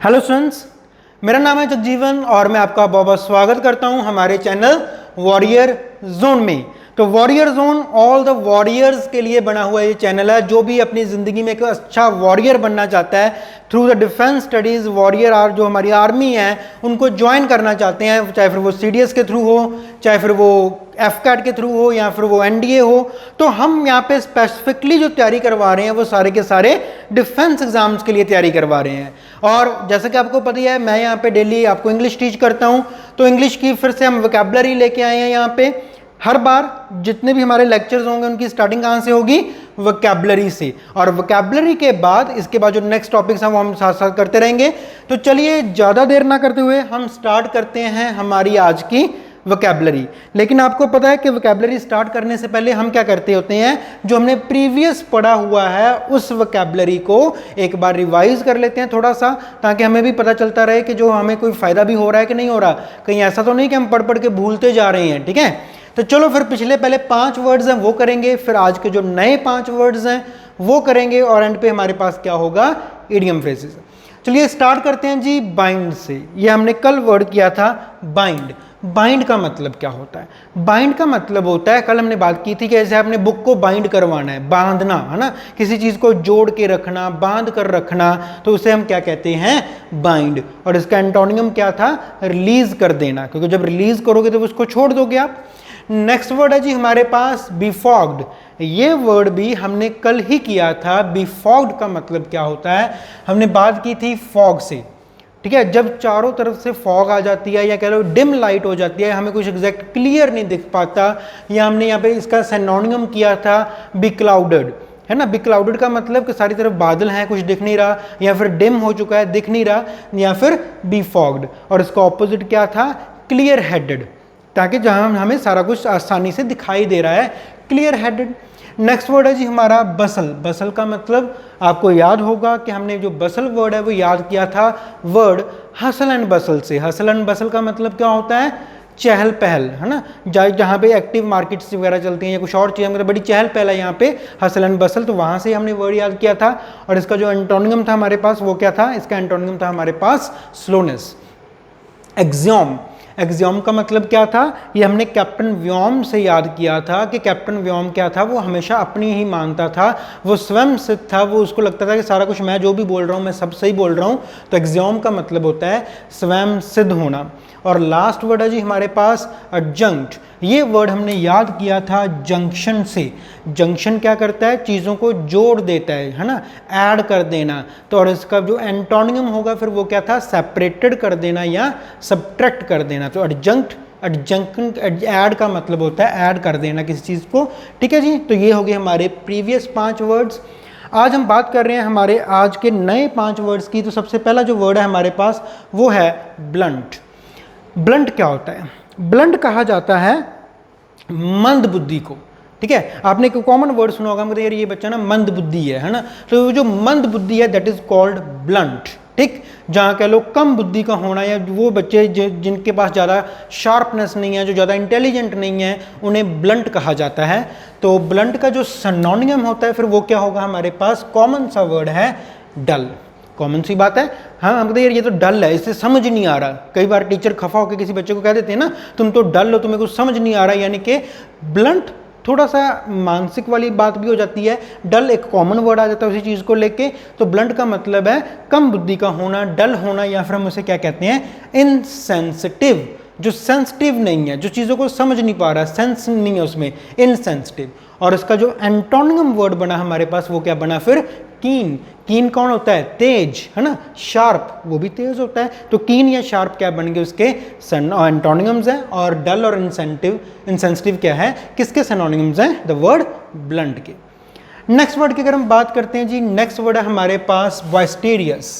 Hello students, मेरा नाम है जगजीवन और मैं आपका बहुत बहुत स्वागत करता हूं हमारे चैनल वॉरियर जोन में। तो warrior zone all the warriors के लिए बना हुआ ये चैनल है। जो भी अपनी ज़िंदगी में एक अच्छा वॉरियर बनना चाहता है through the defence studies, warrior जो हमारी आर्मी है उनको ज्वाइन करना चाहते हैं, चाहे फिर वो CDS के थ्रू हो, चाहे फिर वो FCAT के थ्रू हो या फिर वो NDA हो, तो हम यहाँ पे स्पेसिफिकली जो तैयारी करवा रहे हैं वो सारे के सारे डिफेंस एग्जाम्स के लिए तैयारी करवा रहे हैं। और जैसा कि आपको पता ही है, मैं यहाँ पे डेली आपको इंग्लिश टीच करता हूँ, तो इंग्लिश की फिर से हम वोकैबुलरी लेके आए हैं। यहाँ पे हर बार जितने भी हमारे लेक्चर्स होंगे उनकी स्टार्टिंग कहाँ से होगी? वोकैबुलरी से। और वोकैबुलरी के बाद इसके बाद जो नेक्स्ट टॉपिक्स हैं वो हम साथ साथ करते रहेंगे। तो चलिए ज़्यादा देर ना करते हुए हम स्टार्ट करते हैं हमारी आज की वोकैबुलरी। लेकिन आपको पता है कि वोकैबुलरी स्टार्ट करने से पहले हम क्या करते होते हैं, जो हमने प्रीवियस पढ़ा हुआ है उस वोकैबुलरी को एक बार रिवाइज कर लेते हैं थोड़ा सा, ताकि हमें भी पता चलता रहे कि जो हमें कोई फ़ायदा भी हो रहा है कि नहीं हो रहा। कहीं ऐसा तो नहीं कि हम पढ़ पढ़ के भूलते जा रहे हैं। ठीक है, तो चलो फिर पिछले पहले 5 वर्ड्स हैं वो करेंगे, फिर आज के जो नए 5 वर्ड्स हैं वो करेंगे, और एंड पे हमारे पास क्या होगा? Idiom phrases. चलिए स्टार्ट करते हैं जी बाइंड से। ये हमने कल वर्ड किया था बाइंड। बाइंड का मतलब क्या होता है? बाइंड का मतलब होता है, कल हमने बात की थी कि जैसे आपने बुक को बाइंड करवाना है, बांधना है ना, किसी चीज़ को जोड़ के रखना, बांध कर रखना, तो उसे हम क्या कहते हैं? बाइंड। और इसका एंटोनियम क्या था? रिलीज कर देना, क्योंकि जब रिलीज करोगे तो उसको छोड़ दोगे आप। नेक्स्ट वर्ड है जी हमारे पास बीफॉग्ड। ये वर्ड भी हमने कल ही किया था। बीफॉग्ड का मतलब क्या होता है? हमने बात की थी फॉग से। ठीक है, जब चारों तरफ से फॉग आ जाती है या कह लो डिम लाइट हो जाती है, हमें कुछ एग्जैक्ट क्लियर नहीं दिख पाता, या हमने यहाँ पे इसका सिनोनिम किया था बीक्लाउडेड, है ना। बीक्लाउडेड का मतलब कि सारी तरफ बादल हैं, कुछ दिख नहीं रहा, या फिर डिम हो चुका है, दिख नहीं रहा, या फिर बीफॉग्ड। और इसका ऑपोजिट क्या था? क्लियर हेडेड, ताकि जहां हमें सारा कुछ आसानी से दिखाई दे रहा है, क्लियर हेडेड। नेक्स्ट वर्ड है जी हमारा बसल। बसल का मतलब आपको याद होगा कि हमने जो बसल वर्ड है वो याद किया था वर्ड हसल एंड बसल से। हसल एंड बसल का मतलब क्या होता है? चहल पहल, है ना। जहाँ पे एक्टिव मार्केट्स वगैरह चलती हैं या कुछ और चीज़, मतलब बड़ी चहल पहल है यहाँ पे, हसल एंड बसल, तो वहाँ से हमने वर्ड याद किया था। और इसका जो एंटोनियम था हमारे पास वो क्या था? इसका एंटोनियम था हमारे पास स्लोनेस। एक्सियोम। एक्सियोम का मतलब क्या था? ये हमने कैप्टन व्योम से याद किया था कि कैप्टन व्योम क्या था? वो हमेशा अपनी ही मानता था, वो स्वयं सिद्ध था, वो उसको लगता था कि सारा कुछ मैं जो भी बोल रहा हूँ मैं सब सही बोल रहा हूँ। तो एक्सियोम का मतलब होता है स्वयं सिद्ध होना। और लास्ट वर्ड है जी हमारे पास एडजंक्ट। ये वर्ड हमने याद किया था जंक्शन से। जंक्शन क्या करता है? चीज़ों को जोड़ देता है ना, ऐड कर देना। तो और इसका जो एंटोनियम होगा फिर वो क्या था? सेपरेटेड कर देना या सब्ट्रैक्ट कर देना। तो एडजंक्ट, एडजंक्ट, ऐड का मतलब होता है ऐड कर देना किसी चीज़ को। ठीक है जी, तो ये हो गए हमारे प्रीवियस 5 वर्ड्स। आज हम बात कर रहे हैं हमारे आज के नए 5 वर्ड्स की। तो सबसे पहला जो वर्ड है हमारे पास वो है ब्लंट। ब्लंट क्या होता है? ब्लंट कहा जाता है मंद बुद्धि को। ठीक है, आपने एक कॉमन वर्ड सुना होगा, मतलब यार ये बच्चा ना मंद बुद्धि है ना। तो जो मंद बुद्धि है दैट इज कॉल्ड ब्लंट। ठीक, जहाँ कह लो कम बुद्धि का होना, या वो बच्चे जिनके पास ज़्यादा शार्पनेस नहीं है, जो ज़्यादा इंटेलिजेंट नहीं है, उन्हें ब्लंट कहा जाता है। तो ब्लंट का जो सिनोनिम होता है फिर वो क्या होगा हमारे पास? कॉमन सा वर्ड है डल। कॉमन सी बात है, हाँ हम कहते हैं यार ये तो डल है, इससे समझ नहीं आ रहा। कई बार टीचर खफा होकर किसी बच्चे को कह देते हैं ना, तुम तो डल हो, तुम्हें कुछ समझ नहीं आ रहा, यानी कि ब्लंट थोड़ा सा मानसिक वाली बात भी हो जाती है। डल एक कॉमन वर्ड आ जाता है उसी चीज़ को लेके। तो ब्लंट का मतलब है कम बुद्धि का होना, डल होना, या फिर हम उसे क्या कहते हैं? इनसेंसिटिव। जो सेंसिटिव नहीं है, जो चीज़ों को समझ नहीं पा रहा, सेंस नहीं है उसमें, इनसेंसिटिव। और इसका जो एंटोनियम वर्ड बना हमारे पास वो क्या बना फिर? कीन। कीन कौन होता है? तेज, है ना। शार्प, वो भी तेज होता है। तो कीन या शार्प क्या बन गए? उसके एंटोनिम्स हैं। और डल और इंसेंसिटिव क्या है? किसके सिनोनिम्स हैं? द वर्ड ब्लंट के। नेक्स्ट वर्ड की अगर हम बात करते हैं जी, नेक्स्ट वर्ड है हमारे पास बॉयस्टेरियस।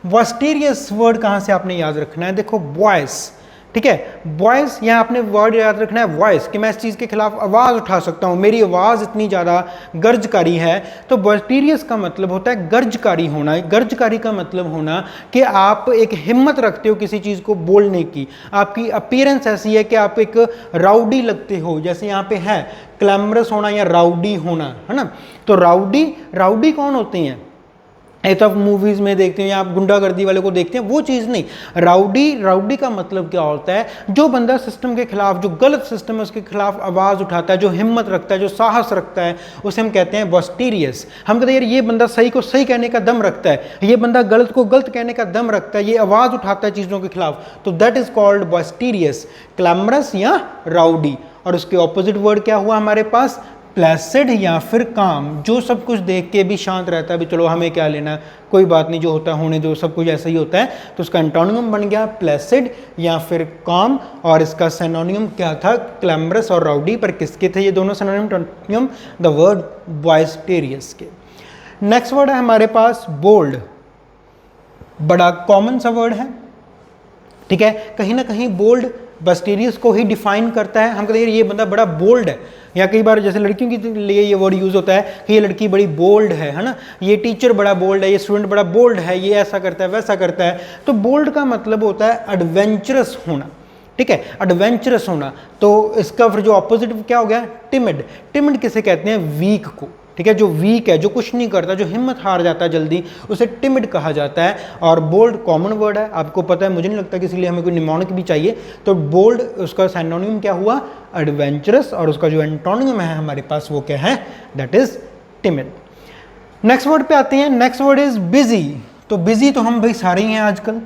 बॉयस्टेरियस वर्ड कहाँ से आपने याद रखना है? देखो बॉयस, ठीक है, वॉइस, यहाँ आपने वर्ड याद रखना है वॉइस, कि मैं इस चीज़ के खिलाफ आवाज़ उठा सकता हूँ, मेरी आवाज़ इतनी ज़्यादा गर्जकारी है। तो बॉयस्टेरियस का मतलब होता है गर्जकारी होना। गर्जकारी का मतलब होना कि आप एक हिम्मत रखते हो किसी चीज़ को बोलने की, आपकी अपीयरेंस ऐसी है कि आप एक राउडी लगते हो। जैसे यहाँ पे है क्लैमरस होना या राउडी होना, है ना। तो राउडी कौन होते हैं? एक तो आप मूवीज़ में देखते हैं या आप गुंडागर्दी वाले को देखते हैं, वो चीज़ नहीं। राउडी का मतलब क्या होता है? जो बंदा सिस्टम के खिलाफ, जो गलत सिस्टम है उसके खिलाफ आवाज़ उठाता है, जो हिम्मत रखता है, जो साहस रखता है, उसे हम कहते हैं बॉस्टीरियस। हम कहते हैं यार ये बंदा सही को सही कहने का दम रखता है, ये बंदा गलत को गलत कहने का दम रखता है, ये आवाज़ उठाता है चीज़ों के खिलाफ, तो दैट इज कॉल्ड बॉस्टीरियस। क्लैमरस या राउडी। और उसके ऑपोजिट वर्ड क्या हुआ हमारे पास? प्लेसिड या फिर काम, जो सब कुछ देख के भी शांत रहता है, भी चलो हमें क्या लेना, कोई बात नहीं, जो होता है होने दो, सब कुछ ऐसा ही होता है। तो उसका एंटोनियम बन गया प्लेसिड या फिर काम, और इसका सिनोनियम क्या था? क्लैमरस और राउडी। पर किसके थे ये दोनों सिनोनियम? द वर्ड बॉयस्टेरियस के। नेक्स्ट वर्ड है हमारे पास बोल्ड। बड़ा कॉमन सा वर्ड है, ठीक है। कहीं ना कहीं बोल्ड बॉयस्टेरियस को ही डिफाइन करता है। हम कहते हैं ये बंदा बड़ा बोल्ड है, या कई बार जैसे लड़कियों के लिए ये वर्ड यूज़ होता है कि ये लड़की बड़ी बोल्ड है ना, ये टीचर बड़ा बोल्ड है, ये स्टूडेंट बड़ा बोल्ड है, ये ऐसा करता है वैसा करता है। तो बोल्ड का मतलब होता है एडवेंचरस होना, ठीक है, एडवेंचरस होना। तो इसका फिर जो ऑपोजिट क्या हो गया? टिमिड। टिमिड किसे कहते हैं? वीक को, ठीक है। जो वीक है, जो कुछ नहीं करता, जो हिम्मत हार जाता है जल्दी, उसे टिमिड कहा जाता है। और बोल्ड कॉमन वर्ड है, आपको पता है, मुझे नहीं लगता कि इसलिए हमें कोई निमोनिक भी चाहिए। तो बोल्ड उसका सिनोनिम क्या हुआ? एडवेंचरस। और उसका जो एंटोनियम है हमारे पास वो क्या है? That is timid. Next word पे आते हैं। Next word is busy. तो बिजी तो हम भाई सारे ही हैं आजकल,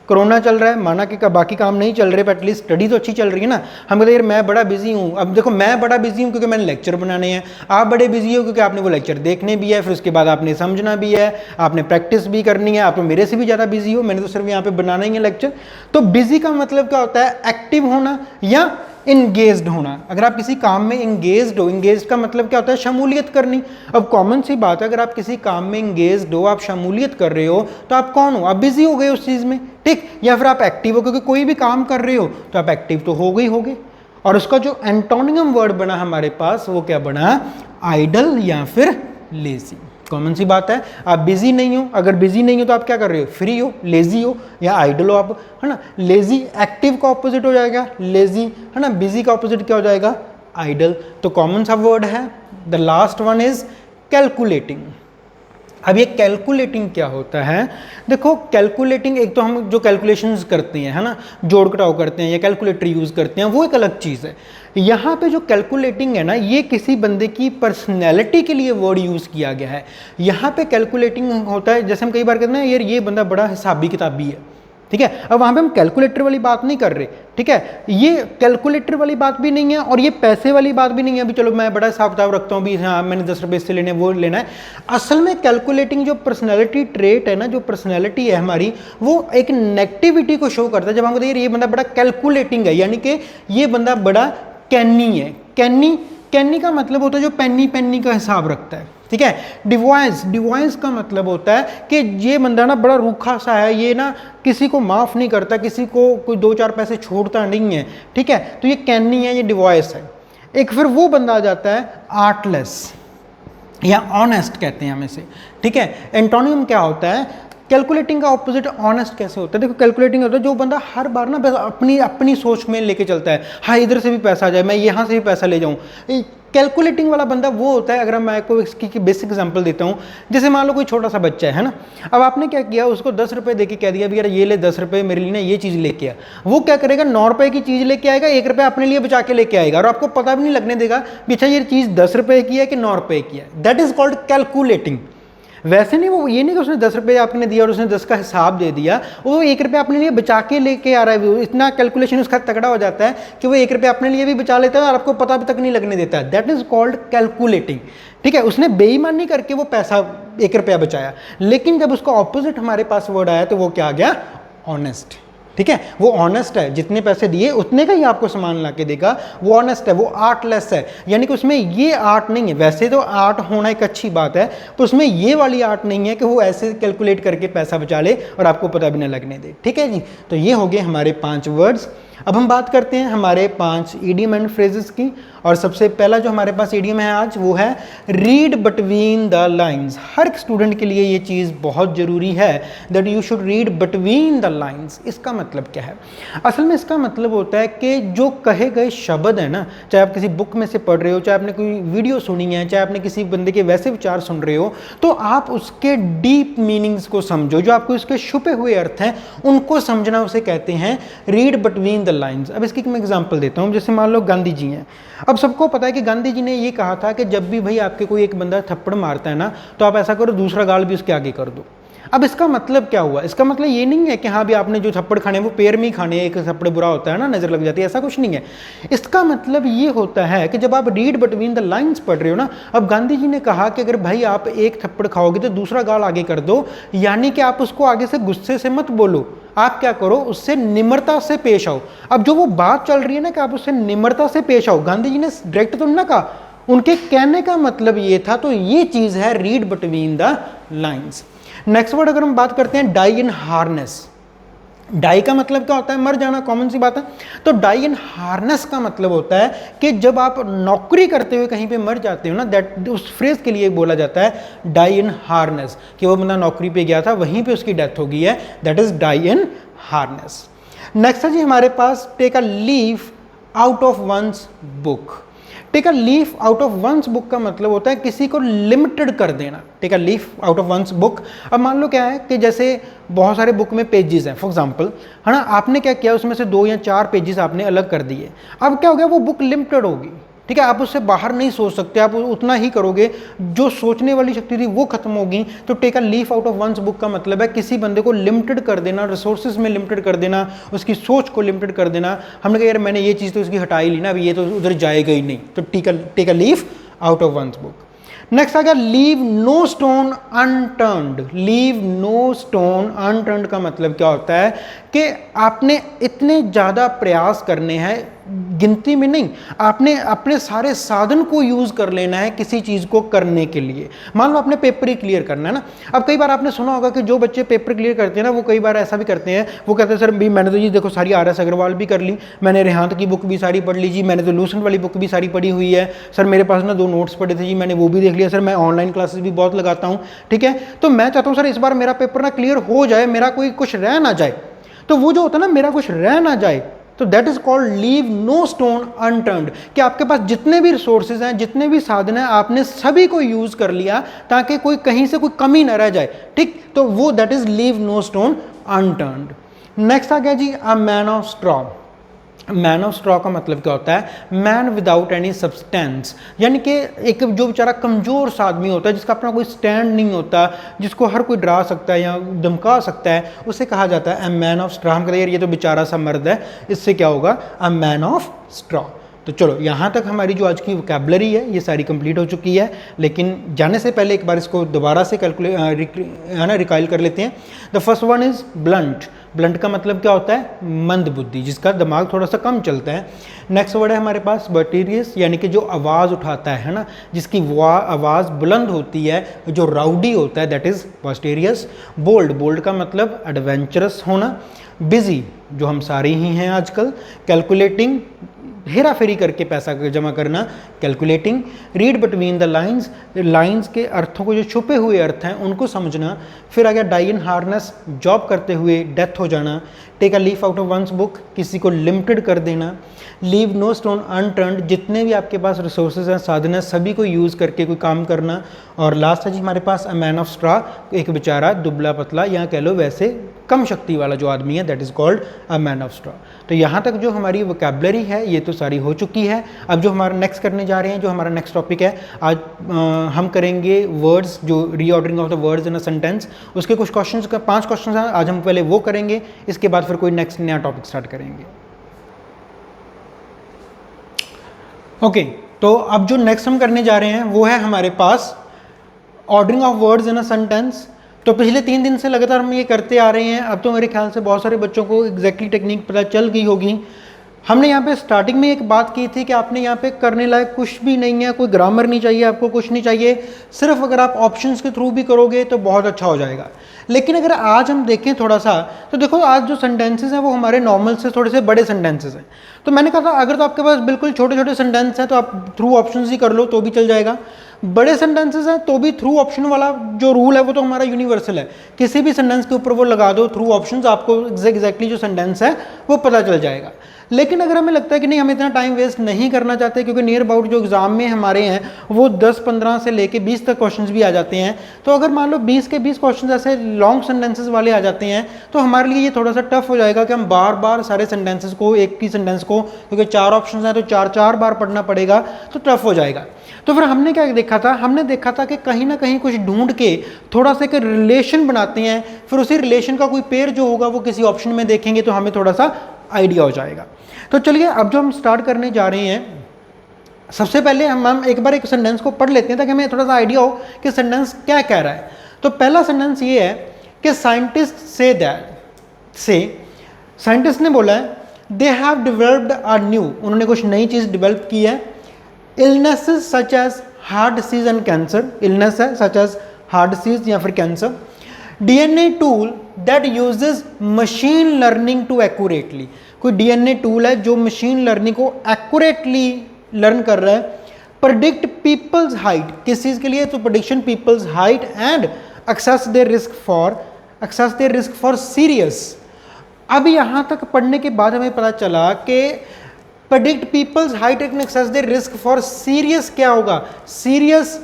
कोरोना चल रहा है, माना कि बाकी काम नहीं चल रहे, पर एटलीस्ट स्टडी तो अच्छी चल रही है ना। हम कहते हैं यार मैं बड़ा बिजी हूँ। अब देखो मैं बड़ा बिजी हूँ क्योंकि मैंने लेक्चर बनाने हैं, आप बड़े बिजी हो क्योंकि आपने वो लेक्चर देखने भी है, फिर उसके बाद आपने समझना भी है, आपने प्रैक्टिस भी करनी है। आप तो मेरे से भी ज़्यादा बिजी हो, मैंने तो सिर्फ यहाँ पे बनाना ही है लेक्चर। तो बिजी का मतलब क्या होता है? एक्टिव होना या इंगेज्ड होना। अगर आप किसी काम में इंगेज्ड हो, इंगेज्ड का मतलब क्या होता है? शमूलियत करनी। अब कॉमन सी बात है, अगर आप किसी काम में इंगेज्ड हो, आप शमूलियत कर रहे हो, तो आप कौन हो? आप बिजी हो गए उस चीज़ में, ठीक। या फिर आप एक्टिव हो, क्योंकि कोई भी काम कर रहे हो तो आप एक्टिव तो हो गए। और उसका जो एंटोनियम वर्ड बना हमारे पास वो क्या बना? आइडल या फिर लेजी। कॉमन सी बात है, आप बिजी नहीं हो, अगर बिजी नहीं हो तो आप क्या कर रहे हो? फ्री हो, लेजी हो या आइडल हो आप, है ना। लेजी एक्टिव का ऑपोजिट हो जाएगा लेजी, है ना। बिजी का ऑपोजिट क्या हो जाएगा? आइडल। तो कॉमन सा वर्ड है। The last one is calculating. अब ये कैलकुलेटिंग क्या होता है? देखो कैलकुलेटिंग, एक तो हम जो कैलकुलेशंस करते हैं, है ना, जोड़ घटाव करते हैं या कैलकुलेटर यूज़ करते हैं, वो एक अलग चीज़ है। यहाँ पे जो कैलकुलेटिंग है ना, ये किसी बंदे की पर्सनैलिटी के लिए वर्ड यूज़ किया गया है। यहाँ पे कैलकुलेटिंग होता है, जैसे हम कई बार कहते हैं यार ये बंदा बड़ा हिसाबी किताबी है, ठीक है। अब वहाँ पे हम कैलकुलेटर वाली बात नहीं कर रहे, ठीक है। ये कैलकुलेटर वाली बात भी नहीं है और ये पैसे वाली बात भी नहीं है, अभी चलो मैं बड़ा हिसाब किताब रखता हूँ भी, हाँ मैंने 10 रुपये इससे लेने वो लेना है। असल में कैलकुलेटिंग जो पर्सनैलिटी ट्रेट है ना, जो पर्सनैलिटी है हमारी, वो एक नेगेटिविटी को शो करता है। जब हम कहते हैं ये बंदा बड़ा कैलकुलेटिंग है, यानी कि ये बंदा बड़ा कैनी है। कैनी का मतलब होता है जो पेनी का हिसाब रखता है, ठीक है। डिवॉइस का मतलब होता है कि ये बंदा ना बड़ा रूखा सा है, ये ना किसी को माफ़ नहीं करता, किसी को कोई 2-4 पैसे छोड़ता नहीं है, ठीक है। तो ये कैनी है, ये डिवॉइस है। एक फिर वो बंदा आ जाता है आर्टलेस या ऑनेस्ट कहते हैं हम इसे, ठीक है। एंटोनियम क्या होता है? कैलकुलेटिंग का ऑपोजिट ऑनेस्ट कैसे होता है? देखो कैलकुलेटिंग होता है जो बंदा हर बार ना बस अपनी सोच में लेके चलता है, हाँ इधर से भी पैसा आ जाए, मैं यहाँ से भी पैसा ले जाऊँ। कैलकुलेटिंग वाला बंदा वो होता है, अगर मैं आपको इसकी बेसिक एग्जांपल देता हूँ, जैसे मान लो कोई छोटा सा बच्चा है ना, अब आपने क्या किया, उसको 10 रुपये दे के कह दिया भी यार ये ले 10 रुपये मेरे लिए ना ये चीज़ लेके आ। वो क्या करेगा? 9 रुपये की चीज़ लेके आएगा, 1 रुपया अपने लिए बचा के लेके आएगा, और आपको पता भी नहीं लगने देगा कि अच्छा ये चीज़ 10 रुपये की है कि 9 रुपये की है। That is called calculating. वैसे नहीं, वो ये नहीं कि उसने 10 रुपये आपने दिया और उसने 10 का हिसाब दे दिया, वो 1 रुपया अपने लिए बचा के लेके आ रहा है। इतना कैलकुलेशन उसका तगड़ा हो जाता है कि वो 1 रुपया अपने लिए भी बचा लेता है और आपको पता भी तक नहीं लगने देता है। दैट इज कॉल्ड कैलकुलेटिंग, ठीक है। उसने बेईमानी करके वो पैसा 1 रुपया बचाया, लेकिन जब उसका ऑपोजिट हमारे पास वर्ड आया तो वो क्या आ गया? ऑनेस्ट, ठीक है। वो ऑनेस्ट है, जितने पैसे दिए उतने का ही आपको सामान ला के देगा, वो ऑनेस्ट है, वो आर्टलेस है, यानी कि उसमें ये आर्ट नहीं है। वैसे तो आर्ट होना एक अच्छी बात है, पर उसमें ये वाली आर्ट नहीं है कि वो ऐसे कैलकुलेट करके पैसा बचा ले और आपको पता भी ना लगने दे, ठीक है जी। तो ये हो गए हमारे 5 वर्ड्स। अब हम बात करते हैं हमारे 5 इडियम एंड फ्रेजेस की, और सबसे पहला जो हमारे पास इडियम है आज वो है read between the lines. Her student के लिए ये चीज़ बहुत ज़रूरी है that you should read between the lines. इसका मतलब क्या है? असल में इसका मतलब होता है कि जो कहे गए शब्द है ना, चाहे आप किसी बुक में से पढ़ रहे हो, चाहे आपने कोई वीडियो सुनी है, चाहे आपने किसी बंदे के वैसे विचार सुन रहे हो, तो आप उसके डीप मीनिंग्स को समझो, जो आपको इसके छुपे हुए अर्थ हैं उनको समझना, उसे कहते हैं रीड बिटवीन द लाइन्स। अब इसकी मैं एग्जांपल देता हूँ। जैसे मान लो गांधी जी हैं। अब सबको पता है कि गांधी जी ने ये कहा था कि जब भी भाई आपके कोई एक बंदा थप्पड़ मारता है ना, तो आप ऐसा करो दूसरा गाल भी उसके आगे कर दो। अब इसका मतलब क्या हुआ? इसका मतलब ये नहीं है कि हाँ भी आपने जो थप्पड़ खाने वो पैर में ही खाने, एक थप्पड़ बुरा होता है ना, नजर लग जाती है, ऐसा कुछ नहीं है। इसका मतलब ये होता है कि जब आप रीड बिटवीन द लाइंस पढ़ रहे हो ना, अब गांधी जी ने कहा कि अगर भाई आप एक थप्पड़ खाओगे तो दूसरा गाल आगे कर दो, यानी कि आप उसको आगे से गुस्से से मत बोलो, आप क्या करो, उससे निम्रता से पेश आओ। अब जो वो बात चल रही है ना कि आप उससे निम्रता से पेश आओ, गांधी जी ने डायरेक्ट तो ना कहा, उनके कहने का मतलब ये था। तो ये चीज है read between the lines. Next word अगर हम बात करते हैं, डाई इन हार्नेस। डाई का मतलब क्या होता है? मर जाना, कॉमन सी बात है। तो डाई इन हार्नेस का मतलब होता है कि जब आप नौकरी करते हुए कहीं पे मर जाते हो ना, दैट उस फ्रेज के लिए बोला जाता है डाई इन हार्नेस, कि वो बंदा नौकरी पे गया था, वहीं पे उसकी डेथ हो गई है, that is die in harness. Next है जी हमारे पास, take a leaf out of one's book. Take a leaf out of one's book का मतलब होता है किसी को लिमिटेड कर देना। Take a leaf out of one's book. अब मान लो क्या है कि जैसे बहुत सारे बुक में पेजेस हैं फॉर एग्जांपल, है ना, आपने क्या किया, उसमें से 2 या 4 पेजेस आपने अलग कर दिए। अब क्या हो गया, वो बुक लिमिटेड होगी, ठीक है, आप उससे बाहर नहीं सोच सकते, आप उतना ही करोगे, जो सोचने वाली शक्ति थी वो खत्म होगी। तो take a leaf out of one's book का मतलब है किसी बंदे को लिमिटेड कर देना, रिसोर्सेज में लिमिटेड कर देना, उसकी सोच को लिमिटेड कर देना। हमने कहा यार मैंने ये चीज़ तो उसकी हटा ही ली ना, अभी ये तो उधर जाएगा ही नहीं, तो take a leaf out of one's book. Next आ गया, leave no stone unturned. Leave no stone unturned का मतलब क्या होता है कि आपने इतने ज़्यादा प्रयास करने हैं, गिनती में नहीं, आपने अपने सारे साधन को यूज़ कर लेना है किसी चीज़ को करने के लिए। मान लो आपने पेपर ही क्लियर करना है ना। अब कई बार आपने सुना होगा कि जो बच्चे पेपर क्लियर करते हैं ना, वो कई बार ऐसा भी करते हैं, वो कहते हैं सर भी मैंने तो जी देखो सारी RS अग्रवाल भी कर ली, मैंने रेहांत की बुक भी सारी पढ़ ली जी, मैंने तो लूसेंट वाली बुक भी सारी पढ़ी हुई है सर, मेरे पास ना 2 नोट्स पढ़े थे जी, मैंने वो भी देख लिया सर, मैं ऑनलाइन क्लासेस भी बहुत लगाता हूँ, ठीक है, तो मैं चाहता हूँ सर इस बार मेरा पेपर ना क्लियर हो जाए, मेरा कोई कुछ रह ना जाए। तो वो जो होता है ना, मेरा कुछ रह ना जाए, तो that is called leave no stone unturned, कि आपके पास जितने भी रिसोर्सेज हैं, जितने भी साधन हैं, आपने सभी को यूज कर लिया ताकि कोई कहीं से कोई कमी ना रह जाए, ठीक, तो वो that is leave no stone unturned. Next आ गया जी, a man of straw. Man of straw का मतलब क्या होता है? मैन विदाउट एनी सब्सटेंस, यानी कि एक जो बेचारा कमज़ोर सा आदमी होता है, जिसका अपना कोई स्टैंड नहीं होता, जिसको हर कोई डरा सकता है या धमका सकता है, उसे कहा जाता है अ मैन ऑफ स्ट्रॉ। हम कहते हैं यार ये तो बेचारा सा मर्द है, इससे क्या होगा, अ मैन ऑफ स्ट्रॉ। तो चलो यहाँ तक हमारी जो आज की वोकैबुलरी है ये सारी कंप्लीट हो चुकी है, लेकिन जाने से पहले एक बार इसको दोबारा से रिकाइल कर लेते हैं। The first one is blunt. Blunt का मतलब क्या होता है? मंद बुद्धि, जिसका दिमाग थोड़ा सा कम चलता है। नेक्स्ट वर्ड है हमारे पास बर्टीरियस, यानी कि जो आवाज़ उठाता है ना, जिसकी आवाज़ बुलंद होती है, जो राउडी होता है, दैट इज़ बर्टीरियस। बोल्ड, बोल्ड का मतलब एडवेंचरस होना। बिजी, जो हम सारे ही हैं आजकल। कैलकुलेटिंग, हेरा फेरी करके पैसा जमा करना, calculating. Read between the lines, lines के अर्थों को, जो छुपे हुए अर्थ हैं उनको समझना। फिर आ गया डाई इन हार्नेस, जॉब करते हुए डेथ हो जाना। Take a leaf out of one's book, किसी को लिमिटेड कर देना। लीव नो स्टोन अनटर्न्ड, जितने भी आपके पास रिसोर्सेज हैं, साधन हैं, सभी को यूज़ करके कोई काम करना। और लास्ट है जी हमारे पास अ मैन ऑफ स्ट्रॉ, एक बेचारा दुबला पतला या कह लो वैसे कम शक्ति वाला जो आदमी है, that is called a man of straw. तो यहाँ तक जो हमारी वोकैबुलरी है ये तो सारी हो चुकी है। अब जो हमारा नेक्स्ट करने जा रहे हैं, जो हमारा नेक्स्ट टॉपिक है, आज हम करेंगे वर्ड्स, जो reordering of the words in a sentence. उसके कुछ क्वेश्चंस का 5 क्वेश्चंस हैं, आज हम पहले वो करेंगे, इसके बाद फिर कोई नेक्स्ट नया टॉपिक स्टार्ट करेंगे। ओके, तो अब जो नेक्स्ट हम करने जा रहे हैं वो है हमारे पास ordering of words in a sentence. तो पिछले 3 दिन से लगातार हम ये करते आ रहे हैं। अब तो मेरे ख्याल से बहुत सारे बच्चों को एग्जैक्टली टेक्निक पता चल गई होगी। हमने यहाँ पे स्टार्टिंग में एक बात की थी कि आपने यहाँ पे करने लायक कुछ भी नहीं है, कोई ग्रामर नहीं चाहिए आपको, कुछ नहीं चाहिए, सिर्फ अगर आप ऑप्शंस के थ्रू भी करोगे तो बहुत अच्छा हो जाएगा। लेकिन अगर आज हम देखें थोड़ा सा, तो देखो आज जो सेंटेंसेस हैं वो हमारे नॉर्मल से थोड़े से बड़े सेंटेंसेस हैं। तो मैंने कहा था अगर तो आपके पास बिल्कुल छोटे छोटे सेंटेंस हैं तो आप थ्रू ऑप्शंस ही कर लो तो भी चल जाएगा। बड़े सेंटेंसेस हैं तो भी थ्रू ऑप्शन वाला जो रूल है वो तो हमारा यूनिवर्सल है, किसी भी सेंटेंस के ऊपर वो लगा दो थ्रू ऑप्शंस, आपको एग्जैक्टली जो सेंटेंस है वो पता चल जाएगा। लेकिन अगर हमें लगता है कि नहीं हम इतना टाइम वेस्ट नहीं करना चाहते, क्योंकि नियर अबाउट जो एग्जाम में हमारे हैं वो 10-15 से लेके 20 तक क्वेश्चंस भी आ जाते हैं, तो अगर मान लो 20 के 20 क्वेश्चंस ऐसे लॉन्ग सेंटेंसेस वाले आ जाते हैं तो हमारे लिए ये थोड़ा सा टफ हो जाएगा कि हम बार बार सारे सेंटेंसेस को, एक ही सेंटेंस को, क्योंकि 4 ऑप्शन हैं तो 4 बार पढ़ना पड़ेगा, तो टफ हो जाएगा। तो फिर हमने क्या देखा था, हमने देखा था कि कहीं ना कहीं कुछ ढूंढ के थोड़ा सा एक रिलेशन बनाते हैं, फिर उसी रिलेशन का कोई पेयर जो होगा वो किसी ऑप्शन में देखेंगे तो हमें थोड़ा सा आइडिया हो जाएगा। तो चलिए अब जो हम स्टार्ट करने जा रहे हैं, सबसे पहले हम एक बार एक सेंटेंस को पढ़ लेते हैं ताकि हमें थोड़ा सा आइडिया हो कि सेंटेंस क्या कह रहा है। तो पहला सेंटेंस ये है कि साइंटिस्ट से दैट से, साइंटिस्ट ने बोला है they have developed a new, उन्होंने कुछ नई चीज़ डेवलप की है, illnesses such as heart disease and cancer, illness है सच एज हार्ट डिसीज या फिर cancer, DNA tool that uses machine learning to accurately, कोई डीएनए टूल है जो मशीन लर्निंग को एक्यूरेटली लर्न कर रहा है, प्रेडिक्ट पीपल्स हाइट, किस चीज़ के लिए, तो prediction people's height and access their risk for serious. अब यहाँ तक पढ़ने के बाद हमें पता चला कि predict people's height and access their risk for serious क्या होगा, सीरियस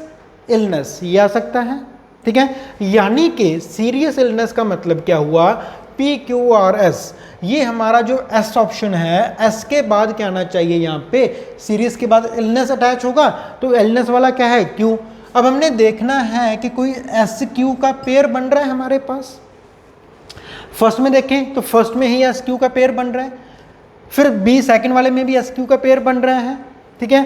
इलनेस, ये आ सकता है, ठीक है। यानी कि सीरियस इलनेस का मतलब क्या हुआ, PQRS, ये हमारा जो S ऑप्शन है, S के बाद क्या आना चाहिए, यहाँ पे सीरियस के बाद इलनेस अटैच होगा, तो इलनेस वाला क्या है, Q। अब हमने देखना है कि कोई SQ का पेयर बन रहा है हमारे पास। फर्स्ट में देखें तो फर्स्ट में ही SQ का पेयर बन रहा है, फिर B सेकंड वाले में भी SQ का पेयर बन रहा है, ठीक है।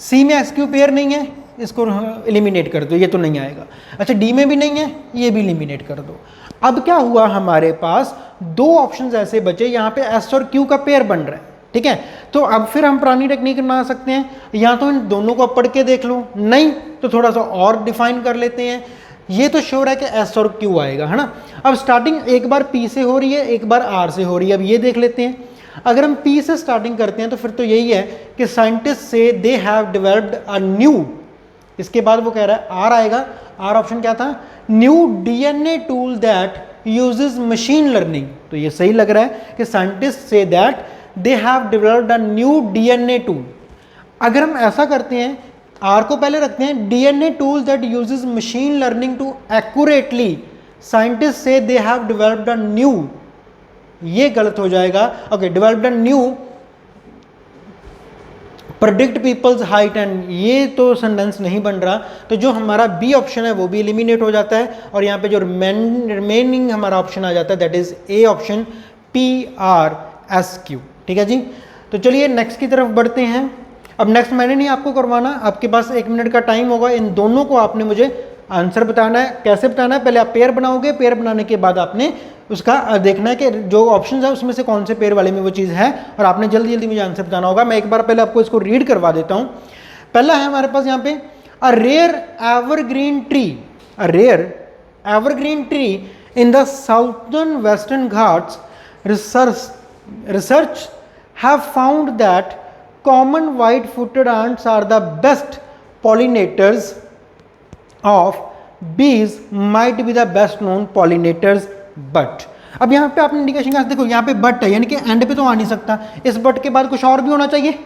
C में SQ पेयर नहीं है, इसको एलिमिनेट कर दो, ये तो नहीं आएगा। अच्छा D में भी नहीं है, ये भी एलिमिनेट कर दो। अब क्या हुआ, हमारे पास 2 ऑप्शंस ऐसे बचे, यहाँ पे S और Q का पेयर बन रहा है, ठीक है। तो अब फिर हम पुरानी टेक्निक बना सकते हैं, या तो इन दोनों को पढ़ के देख लो, नहीं तो थोड़ा सा और डिफाइन कर लेते हैं। ये तो श्योर है कि S और Q आएगा, है ना। अब स्टार्टिंग एक बार P से हो रही है, एक बार R से हो रही है। अब ये देख लेते हैं, अगर हम P से स्टार्टिंग करते हैं तो फिर तो यही है कि साइंटिस्ट से they have developed a new, इसके बाद वो कह रहा है R आएगा। R ऑप्शन क्या था, new DNA tool that uses machine learning, तो ये सही लग रहा है कि scientist say that they have developed a new DNA tool. अगर हम ऐसा करते हैं, R को पहले रखते हैं, DNA tool that uses machine learning to accurately, scientist से they have developed a new, ये गलत हो जाएगा। Okay, developed a new predict people's height and, ये तो सेंटेंस नहीं बन रहा, तो जो हमारा बी ऑप्शन है वो भी एलिमिनेट हो जाता है, और यहाँ पे जो रिमेनिंग हमारा ऑप्शन आ जाता है that is A option, PRSQ, ठीक है जी। तो चलिए नेक्स्ट की तरफ बढ़ते हैं। अब नेक्स्ट मैंने नहीं आपको करवाना, आपके पास 1 मिनट का टाइम होगा, इन दोनों को आपने मुझे आंसर बताना है। कैसे बताना है, पहले आप पेयर बनाओगे, पेयर बनाने के बाद आपने उसका देखना है कि जो ऑप्शन है उसमें से कौन से पेयर वाले में वो चीज़ है, और आपने जल्दी जल्दी मुझे आंसर बताना होगा। मैं एक बार पहले आपको इसको रीड करवा देता हूँ। पहला है हमारे पास यहाँ पे, a rare evergreen tree, a rare evergreen tree in the southern western Ghats, research have found that common white footed ants are the best pollinators of bees, might be the best known pollinators but। अब यहाँ पे आपने indication देखो, यहाँ पे but है, यानी कि एंड पे तो आ नहीं सकता, इस बट के बाद कुछ और भी होना चाहिए।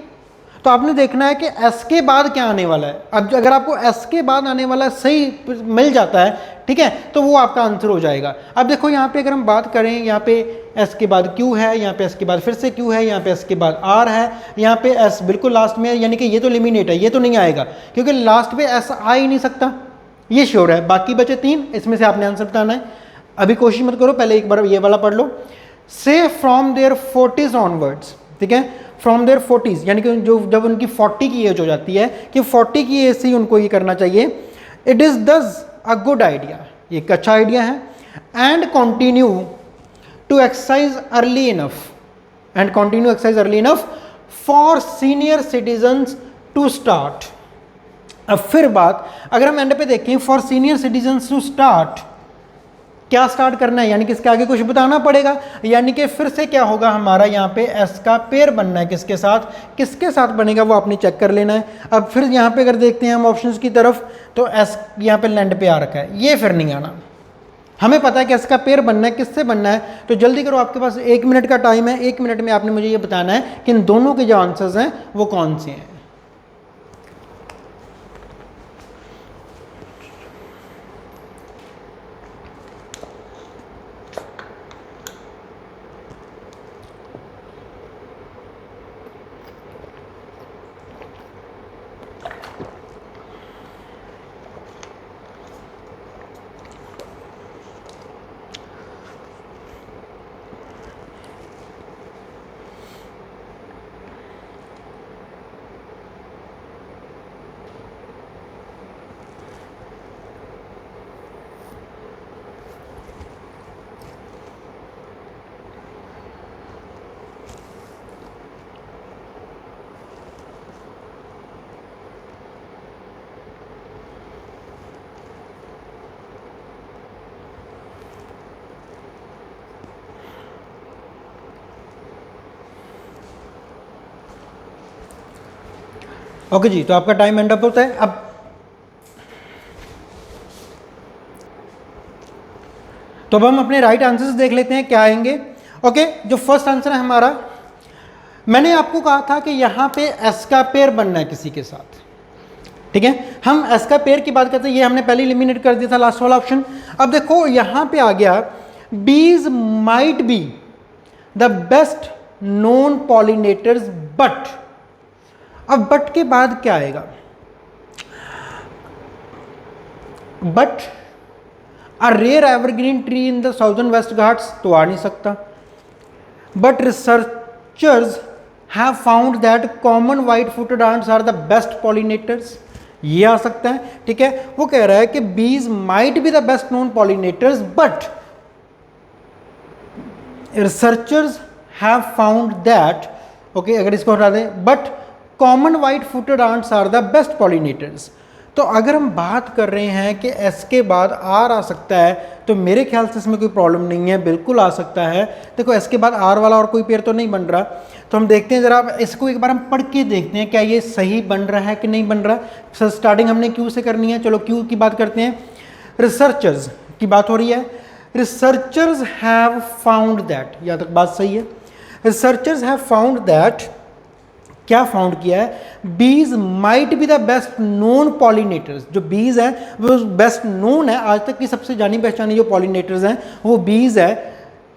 तो आपने देखना है कि एस के बाद क्या आने वाला है। अब अगर आपको एस के बाद आने वाला सही मिल जाता है, ठीक है, तो वो आपका आंसर हो जाएगा। अब देखो यहाँ पे अगर हम बात करें, यहाँ पे एस के बाद क्यू है, यहाँ पे एस के बाद फिर से क्यू है, यहाँ पे एस के बाद आर है, यहाँ पे एस बिल्कुल लास्ट में है, यानी कि ये तो लिमिनेट है, ये तो नहीं आएगा क्योंकि लास्ट पे एस आ ही नहीं सकता, ये श्योर है। बाकी बचे 3, इसमें से आपने आंसर बताना है। अभी कोशिश मत करो, पहले एक बार ये वाला पढ़ लो। से फ्रॉम देयर 40s ऑनवर्ड्स, ठीक है, फ्रॉम देयर 40s, यानी कि जो जब उनकी 40 की एज हो जाती है, कि 40 की एज से ही उनको ये करना चाहिए। इट इज़ दस अ गुड आइडिया, ये एक अच्छा आइडिया है। And continue to exercise early enough, and continue exercise early enough for senior citizens to start. अब फिर बात, अगर हम एंड पे देखें, for senior citizens to start, क्या स्टार्ट करना है, यानी कि इसके आगे कुछ बताना पड़ेगा, यानी कि फिर से क्या होगा हमारा यहाँ पे एस का पेयर बनना है, किसके साथ बनेगा वो आपने चेक कर लेना है। अब फिर यहाँ पे अगर देखते हैं हम ऑप्शंस की तरफ, तो एस यहाँ पे लैंड पे आ रखा है, ये फिर नहीं आना। हमें पता है कि इसका पेयर बनना है, किससे बनना है, तो जल्दी करो, आपके पास 1 मिनट का टाइम है। 1 मिनट में आपने मुझे ये बताना है कि इन दोनों के जो आंसर्स हैं वो कौन से हैं। ओके जी, तो आपका टाइम एंड अप होता है। अब तो अब हम अपने राइट आंसर्स देख लेते हैं क्या आएंगे। ओके, जो फर्स्ट आंसर है हमारा, मैंने आपको कहा था कि यहाँ पे एस का पेयर बनना है किसी के साथ, ठीक है। हम एस का पेयर की बात करते हैं, ये हमने पहले एलिमिनेट कर दिया था लास्ट वाला ऑप्शन। अब देखो यहाँ पे आ गया bees might be the best known pollinators but, अब बट के बाद क्या आएगा, but a rare evergreen tree in the southern west Ghats, तो आ नहीं सकता। But researchers have found that common white footed ants are the best pollinators, ये आ सकता है, ठीक है। वो कह रहा है कि bees might be the best known pollinators but researchers have found that, okay, अगर इसको हटा दें, but common white footed ants are the best pollinators. तो अगर हम बात कर रहे हैं कि एस के बाद आर आ सकता है, तो मेरे ख्याल से इसमें कोई प्रॉब्लम नहीं है, बिल्कुल आ सकता है। देखो एस के बाद आर वाला और कोई पेयर तो नहीं बन रहा, तो हम देखते हैं जरा, इसको एक बार हम पढ़ के देखते हैं क्या ये सही बन रहा है कि नहीं बन रहा। सर स्टार्टिंग हमने क्यू से करनी है, चलो क्यू की बात करते हैं। रिसर्चर्स की बात हो रही है, रिसर्चर्स हैव फाउंड दैट, यहाँ तक बात सही है। रिसर्चर्स हैव फाउंड दैट, क्या फाउंड किया है, बीज might be the best known pollinators, जो बीज है वो बेस्ट नोन है, आज तक की सबसे जानी पहचानी जो पॉलिनेटर्स हैं वो बीज है,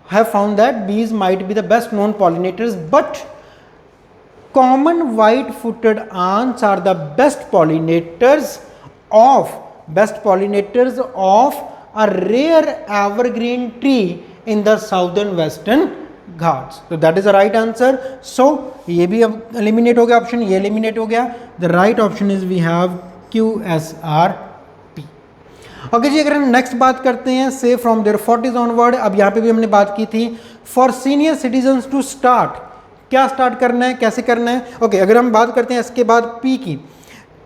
have found that bees might be the best known pollinators but common white footed ants are the best pollinators of a rare evergreen tree in the southern western Ghats, तो that is the right answer. So ये भी अब eliminate हो गया option, ये eliminate हो गया। The right option is we have QSRP। Okay जी, अगर हम नेक्स्ट बात करते हैं, से फ्रॉम देयर 40s ऑनवर्ड, अब यहाँ पे भी हमने बात की थी for senior citizens to start, क्या स्टार्ट करना है, कैसे करना है। ओके, अगर हम बात करते हैं इसके बाद P की,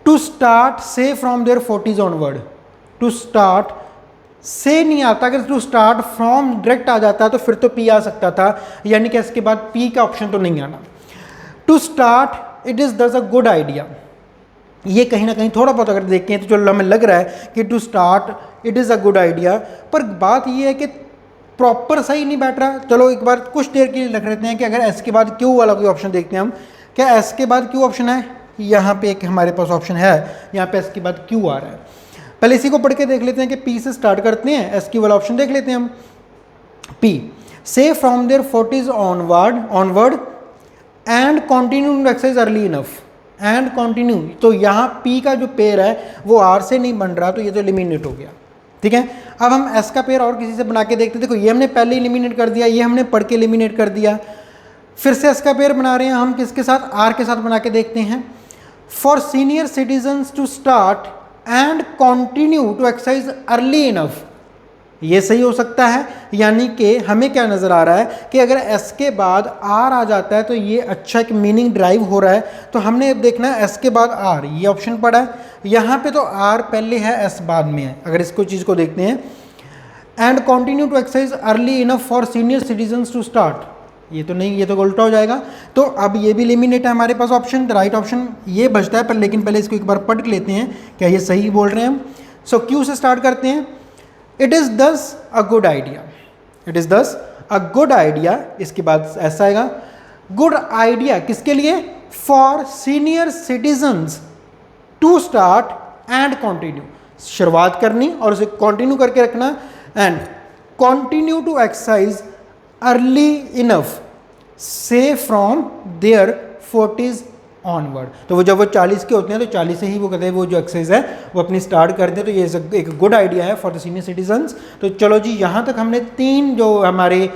टू स्टार्ट से from there 40s onward, to start से नहीं आता, अगर टू स्टार्ट फ्रॉम डायरेक्ट आ जाता तो फिर तो पी आ सकता था, यानी कि इसके बाद पी का ऑप्शन तो नहीं आना। टू स्टार्ट इट इज दस अ गुड आइडिया, ये कहीं ना कहीं थोड़ा बहुत अगर देखें तो चलो हमें लग रहा है कि to start it is a good idea, पर बात ये है कि प्रॉपर सही नहीं बैठ रहा। चलो एक बार कुछ देर के लिए रख लेते हैं कि अगर एस के बाद क्यू वाला कोई ऑप्शन देखते हैं हम, क्या एस के बाद क्यू ऑप्शन है, यहाँ पे एक हमारे पास ऑप्शन है, यहाँ पे एस के बाद क्यू आ रहा है। पहले इसी को पढ़ के देख लेते हैं कि पी से स्टार्ट करते हैं, एस क्यू वाला ऑप्शन देख लेते हैं हम। पी से from there 40s onward and continue to exercise early enough, and continue, तो यहाँ पी का जो पेयर है वो आर से नहीं बन रहा, तो ये तो एलिमिनेट हो गया, ठीक है। अब हम एस का पेयर और किसी से बना के देखते हैं। देखो ये हमने पहले एलिमिनेट कर दिया, ये हमने पढ़ के एलिमिनेट कर दिया, फिर से एस का पेयर बना रहे हैं हम, किसके साथ, आर के साथ बना के देखते हैं। For senior citizens to start and continue to exercise early enough, ये सही हो सकता है, यानी कि हमें क्या नज़र आ रहा है कि अगर एस के बाद आर आ जाता है तो ये अच्छा एक मीनिंग ड्राइव हो रहा है। तो हमने अब देखना है एस के बाद आर, ये ऑप्शन पड़ा है, यहाँ पे तो आर पहले है एस बाद में है। अगर इसको चीज़ को देखते हैं, and continue to exercise early enough for senior citizens to start. ये तो नहीं, ये तो उल्टा हो जाएगा। तो अब ये भी एलिमिनेट है हमारे पास ऑप्शन, राइट ऑप्शन ये बचता है, पर लेकिन पहले इसको एक बार पढ़ लेते हैं क्या ये सही बोल रहे हैं हम। सो क्यू से स्टार्ट करते हैं। इट इज़ दस अ गुड आइडिया, इट इज़ दस अ गुड आइडिया, इसके बाद ऐसा आएगा गुड आइडिया किसके लिए, for senior citizens to start and continue, शुरुआत करनी और उसे कंटिन्यू करके रखना, and continue to exercise early enough से फ्रॉम देयर 40s ऑनवर्ड। तो वो जब वो 40 के होते हैं तो 40 से ही वो कहते हैं वो जो एक्सरसाइज है वो अपनी स्टार्ट करते हैं। तो ये एक गुड आइडिया है फॉर द सीनियर सिटीजन्स। तो चलो जी, यहाँ तक हमने 3 जो हमारे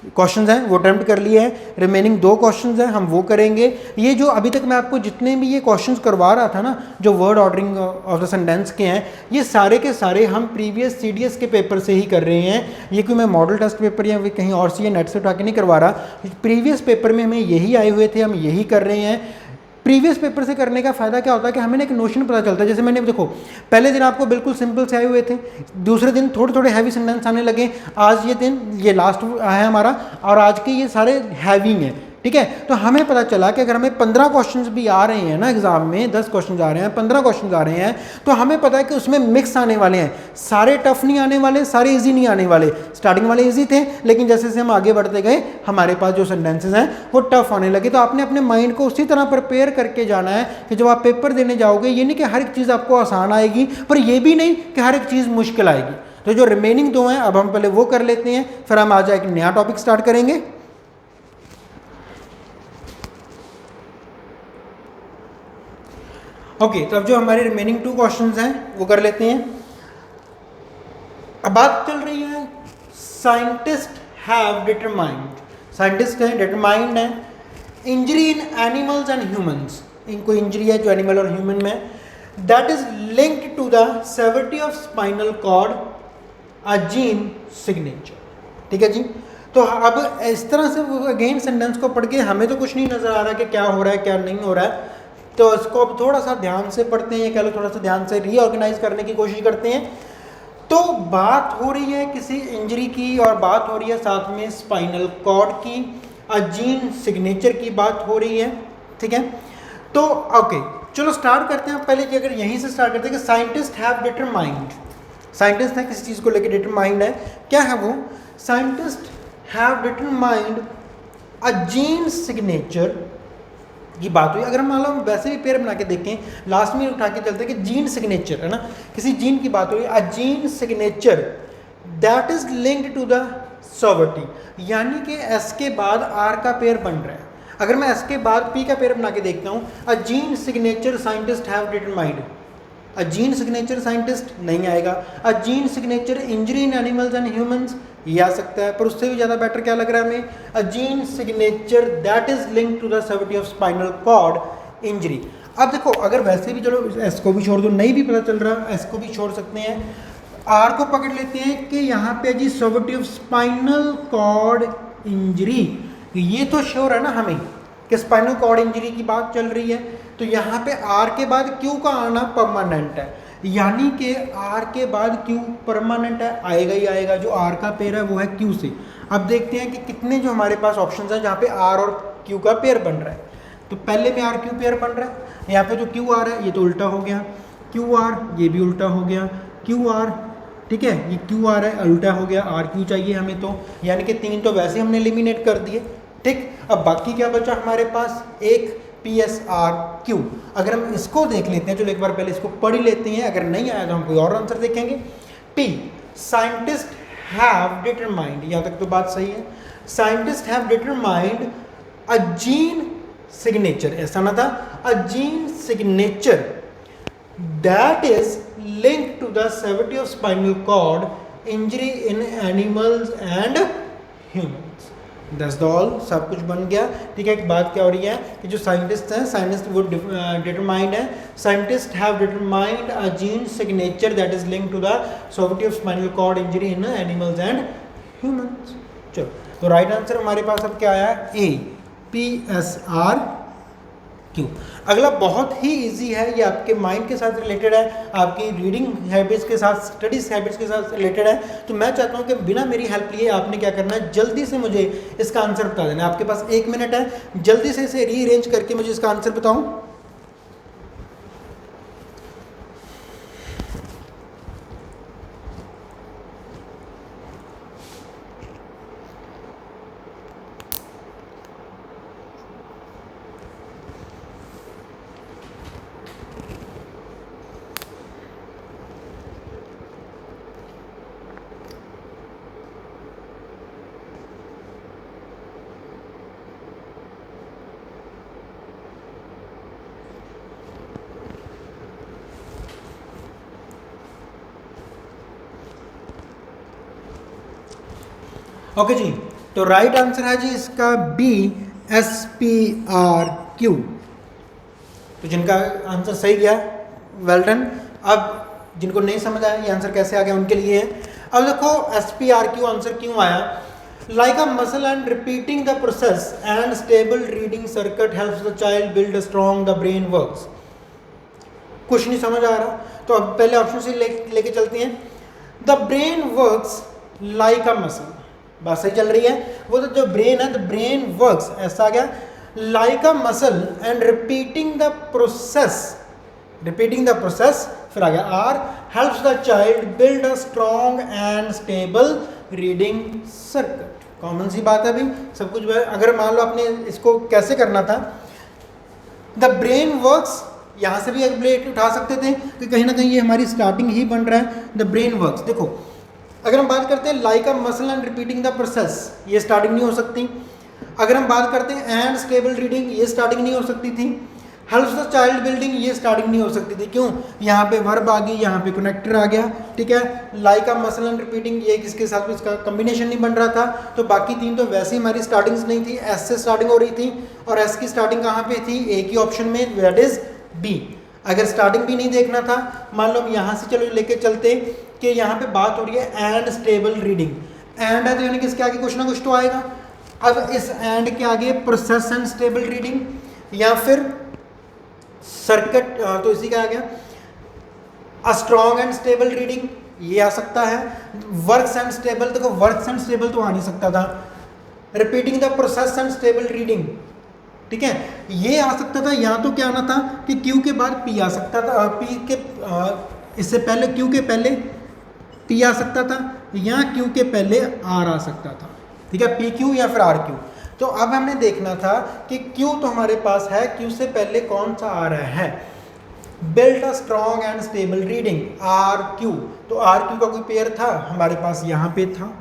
क्वेश्चंस हैं वो अटेम्प्ट कर लिए हैं, रिमेनिंग 2 क्वेश्चंस हैं हम वो करेंगे। ये जो अभी तक मैं आपको जितने भी ये क्वेश्चंस करवा रहा था ना, जो word ordering of the sentence के हैं, ये सारे के सारे हम प्रीवियस CDS के पेपर से ही कर रहे हैं। ये कोई मैं मॉडल टेस्ट पेपर या कहीं और से या नेट से उठा के नहीं करवा रहा, प्रीवियस पेपर में हमें यही आए हुए थे, हम यही कर रहे हैं। प्रीवियस पेपर से करने का फ़ायदा क्या होता है कि हमें एक नोशन पता चलता है। जैसे मैंने देखो पहले दिन आपको बिल्कुल सिंपल से आए हुए थे, दूसरे दिन थोड़े थोड़े हैवी सेंटेंस आने लगे, आज ये दिन ये लास्ट है हमारा और आज के ये सारे हैवी हैं, ठीक है। तो हमें पता चला कि अगर हमें 15 क्वेश्चंस भी आ रहे हैं ना एग्जाम में, 10 क्वेश्चन आ रहे हैं, 15 क्वेश्चन आ रहे हैं, तो हमें पता है कि उसमें मिक्स आने वाले हैं, सारे टफ नहीं आने वाले, सारे इजी नहीं आने वाले। स्टार्टिंग वाले इजी थे, लेकिन जैसे जैसे हम आगे बढ़ते गए हमारे पास जो सेंटेंसेज हैं वो टफ आने लगे। तो आपने अपने माइंड को उसी तरह प्रिपेयर करके जाना है कि जब आप पेपर देने जाओगे, ये नहीं कि हर एक चीज़ आपको आसान आएगी, पर ये भी नहीं कि हर एक चीज़ मुश्किल आएगी। तो जो रिमेनिंग 2 हैं अब हम पहले वो कर लेते हैं, फिर हम आज एक नया टॉपिक स्टार्ट करेंगे। ओके, तो अब जो हमारे रिमेनिंग 2 क्वेश्चंस हैं वो कर लेते हैं। अब बात चल रही है साइंटिस्ट हैव डिटरमाइंड, साइंटिस्ट है डिटरमाइंड है injury in animals and humans, इनको इंजरी है जो एनिमल और ह्यूमन में, that is linked to the severity of spinal cord a gene signature. ठीक है जी। तो अब इस तरह से अगेन सेंटेंस को पढ़ के हमें तो कुछ नहीं नजर आ रहा कि क्या हो रहा है क्या नहीं हो रहा है, तो इसको अब थोड़ा सा ध्यान से पढ़ते हैं, कह लो थोड़ा सा ध्यान से रीऑर्गेनाइज करने की कोशिश करते हैं। तो बात हो रही है किसी इंजरी की और बात हो रही है साथ में स्पाइनल कॉर्ड की, जीन सिग्नेचर की बात हो रही है, ठीक है। तो ओके चलो स्टार्ट करते हैं। पहले कि अगर यहीं से स्टार्ट करते हैं कि साइंटिस्ट हैव डिटरमाइंड, साइंटिस्ट है किसी चीज़ को लेकर डिटरमाइंड है, क्या है वो, scientist have determined a gene signature की बात हुई। अगर हम मान लो वैसे भी पेयर बना के देखें, लास्ट में उठा के चलते हैं कि जीन सिग्नेचर है ना, किसी जीन की बात हुई, a gene signature that is linked to the severity, यानी कि एस के बाद आर का पेयर बन रहा है। अगर मैं एस के बाद पी का पेयर बना के देखता हूँ, अ gene signature scientist have determined, a gene signature scientist नहीं आएगा, अ gene signature injury in animals and humans ये आ सकता है, पर उससे भी ज़्यादा बेटर क्या लग रहा है हमें, a gene signature that is linked to the severity of spinal cord injury. अब देखो अगर वैसे भी चलो एस को भी छोड़ दो, नहीं भी पता चल रहा, एस को भी छोड़ सकते हैं, आर को पकड़ लेते हैं कि यहाँ पे जी severity of spinal cord injury, ये तो श्योर है ना हमें कि स्पाइनल कॉर्ड इंजरी की बात चल रही है। तो यहाँ पे आर के बाद क्यू का आना परमानेंट है, यानी कि आर के बाद क्यू परमानेंट है, आएगा ही आएगा। जो आर का पेयर है वो है क्यू से। अब देखते हैं कि कितने जो हमारे पास ऑप्शंस हैं जहाँ पे आर और क्यू का पेयर बन रहा है। तो पहले में आर क्यू पेयर बन रहा है, यहाँ पे जो क्यू आर है ये तो उल्टा हो गया, क्यू आर ये भी उल्टा हो गया, क्यू आर ठीक है ये क्यू आर है उल्टा हो गया, आर क्यू चाहिए हमें, तो यानी कि 3 तो वैसे हमने एलिमिनेट कर दिए। ठीक, अब बाकी क्या बचा हमारे पास, एक पी एस आर क्यू। अगर हम इसको देख लेते हैं, चलो एक बार पहले इसको पढ़ ही लेते हैं, अगर नहीं आया तो हम कोई और आंसर देखेंगे। पी साइंटिस्ट हैव डिटरमाइंड, यहाँ तक तो बात सही है, scientist have determined a gene signature, ऐसा ना था, a gene signature that is linked to the severity of spinal cord injury in animals and humans. That's all, सब कुछ बन गया। ठीक है, एक बात क्या हो रही है कि जो साइंटिस्ट हैं, साइंटिस्ट वो डिटरमाइंड है, scientist have determined a gene signature that is linked to the severity of spinal cord injury in animals and humans. चलो तो राइट आंसर हमारे पास अब क्या आया, ए पी एस आर क्यों। अगला बहुत ही इजी है, ये आपके माइंड के साथ रिलेटेड है, आपकी रीडिंग हैबिट्स के साथ, स्टडीज हैबिट्स के साथ रिलेटेड है। तो मैं चाहता हूँ कि बिना मेरी हेल्प लिए आपने क्या करना है, जल्दी से मुझे इसका आंसर बता देना है। आपके पास 1 मिनट है, जल्दी से इसे रीअरेंज करके मुझे इसका आंसर बताऊँ। ओके जी, तो राइट आंसर है जी इसका बी, SPRQ। तो जिनका आंसर सही गया, वेल डन। अब जिनको नहीं समझ आया ये आंसर कैसे आ गया उनके लिए है। अब देखो SPRQ आंसर क्यों आया। Like a muscle and repeating the process and stable reading circuit helps the child build strong the brain works. कुछ नहीं समझ आ रहा तो अब पहले ऑप्शन से लेके चलते हैं। The brain works like a muscle, बात सही चल रही है। वो तो जो ब्रेन है, द ब्रेन वर्क्स ऐसा आ गया, like a muscle and repeating the process, repeating the process, फिर आ गया are, helps the child build a strong and stable reading circuit. Common सी बात है भाई, सब कुछ। अगर मान लो आपने इसको कैसे करना था, द ब्रेन वर्क्स, यहां से भी एक ब्लेड उठा सकते थे कि कहीं ना कहीं ये हमारी स्टार्टिंग ही बन रहा है। द ब्रेन वर्क्स, देखो अगर हम बात करते हैं like a muscle and repeating the process, ये स्टार्टिंग नहीं हो सकती। अगर हम बात करते हैं एंड स्टेबल रीडिंग, ये स्टार्टिंग नहीं हो सकती थी। हेल्प्स द चाइल्ड बिल्डिंग, ये स्टार्टिंग नहीं हो सकती थी। क्यों, यहाँ पे वर्ब आ गई, यहाँ पे कनेक्टर आ गया, ठीक है। Like a muscle and repeating, ये किसके साथ भी इसका कॉम्बिनेशन नहीं बन रहा था। तो बाकी तीन तो वैसे ही हमारी स्टार्टिंग्स नहीं थी, एस से स्टार्टिंग हो रही थी, और एस की स्टार्टिंग कहाँ पे थी, एक ही ऑप्शन में, दैट इज बी। अगर स्टार्टिंग भी नहीं देखना था, मान लो हम यहाँ से चलो लेके चलते कि यहाँ पे बात हो रही है एंड स्टेबल रीडिंग, एंड है तो यानी कि इसके आगे कुछ ना कुछ तो आएगा। अब इस एंड के आगे प्रोसेस एंड स्टेबल रीडिंग, या फिर सर्किट, तो इसी का आ गया अ स्ट्रॉन्ग एंड स्टेबल रीडिंग, ये आ सकता है। वर्क्स एंड स्टेबल, देखो वर्क्स एंड स्टेबल तो आ नहीं सकता था। Repeating the process and stable reading, ठीक है, ये आ सकता था। या तो क्या आना था कि क्यू के बाद पी आ सकता था, पी के इससे पहले क्यू के पहले पी आ सकता था, या क्यू के पहले आर आ सकता था, ठीक है, पी क्यू या फिर आर क्यू। तो अब हमें देखना था कि क्यू तो हमारे पास है, क्यू से पहले कौन सा आ रहा है, build a strong and stable reading, R Q. तो आर क्यू का कोई पेयर था हमारे पास, यहाँ पे था,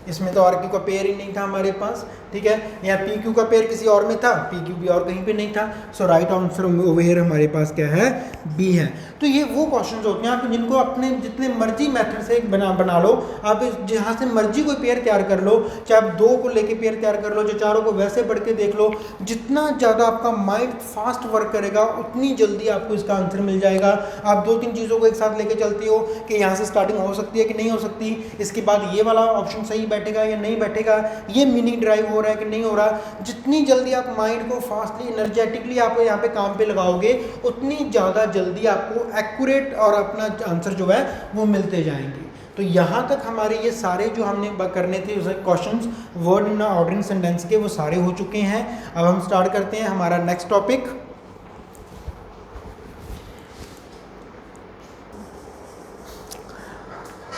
इसमें तो आर क्यू का पेयर ही नहीं था हमारे पास, ठीक है। यहाँ पी क्यू का पेयर किसी और में था, पी क्यू भी और कहीं पे नहीं था। सो राइट आंसर ओवर हियर हमारे पास क्या है, बी है। तो ये वो क्वेश्चंस होते हैं आप जिनको अपने जितने मर्जी मेथड से बना लो, आप जहाँ से मर्जी कोई पेयर तैयार कर लो, चाहे आप 2 को लेके पेयर तैयार कर लो, जो चारों को वैसे पढ़ के देख लो। जितना ज़्यादा आपका माइंड फास्ट वर्क करेगा उतनी जल्दी आपको इसका आंसर मिल जाएगा। आप 2-3 चीज़ों को एक साथ लेके चलती हो कि यहाँ से स्टार्टिंग हो सकती है कि नहीं हो सकती, इसके बाद ये वाला ऑप्शन सही बैठेगा या नहीं बैठेगा, ये मीनिंग ड्राइव हो रहा है कि नहीं हो रहा। जितनी जल्दी आप माइंड को फास्टली एनर्जेटिकली आप यहाँ पे काम पे लगाओगे, उतनी ज़्यादा जल्दी आपको एक्यूरेट और अपना आंसर जो है वो मिलते जाएंगे। तो यहाँ तक हमारे ये सारे जो हमने करने थे questions word in ordering sentence के, वो सारे हो चुके हैं। अब हम स्टार्ट करते हैं हमारा नेक्स्ट टॉपिक।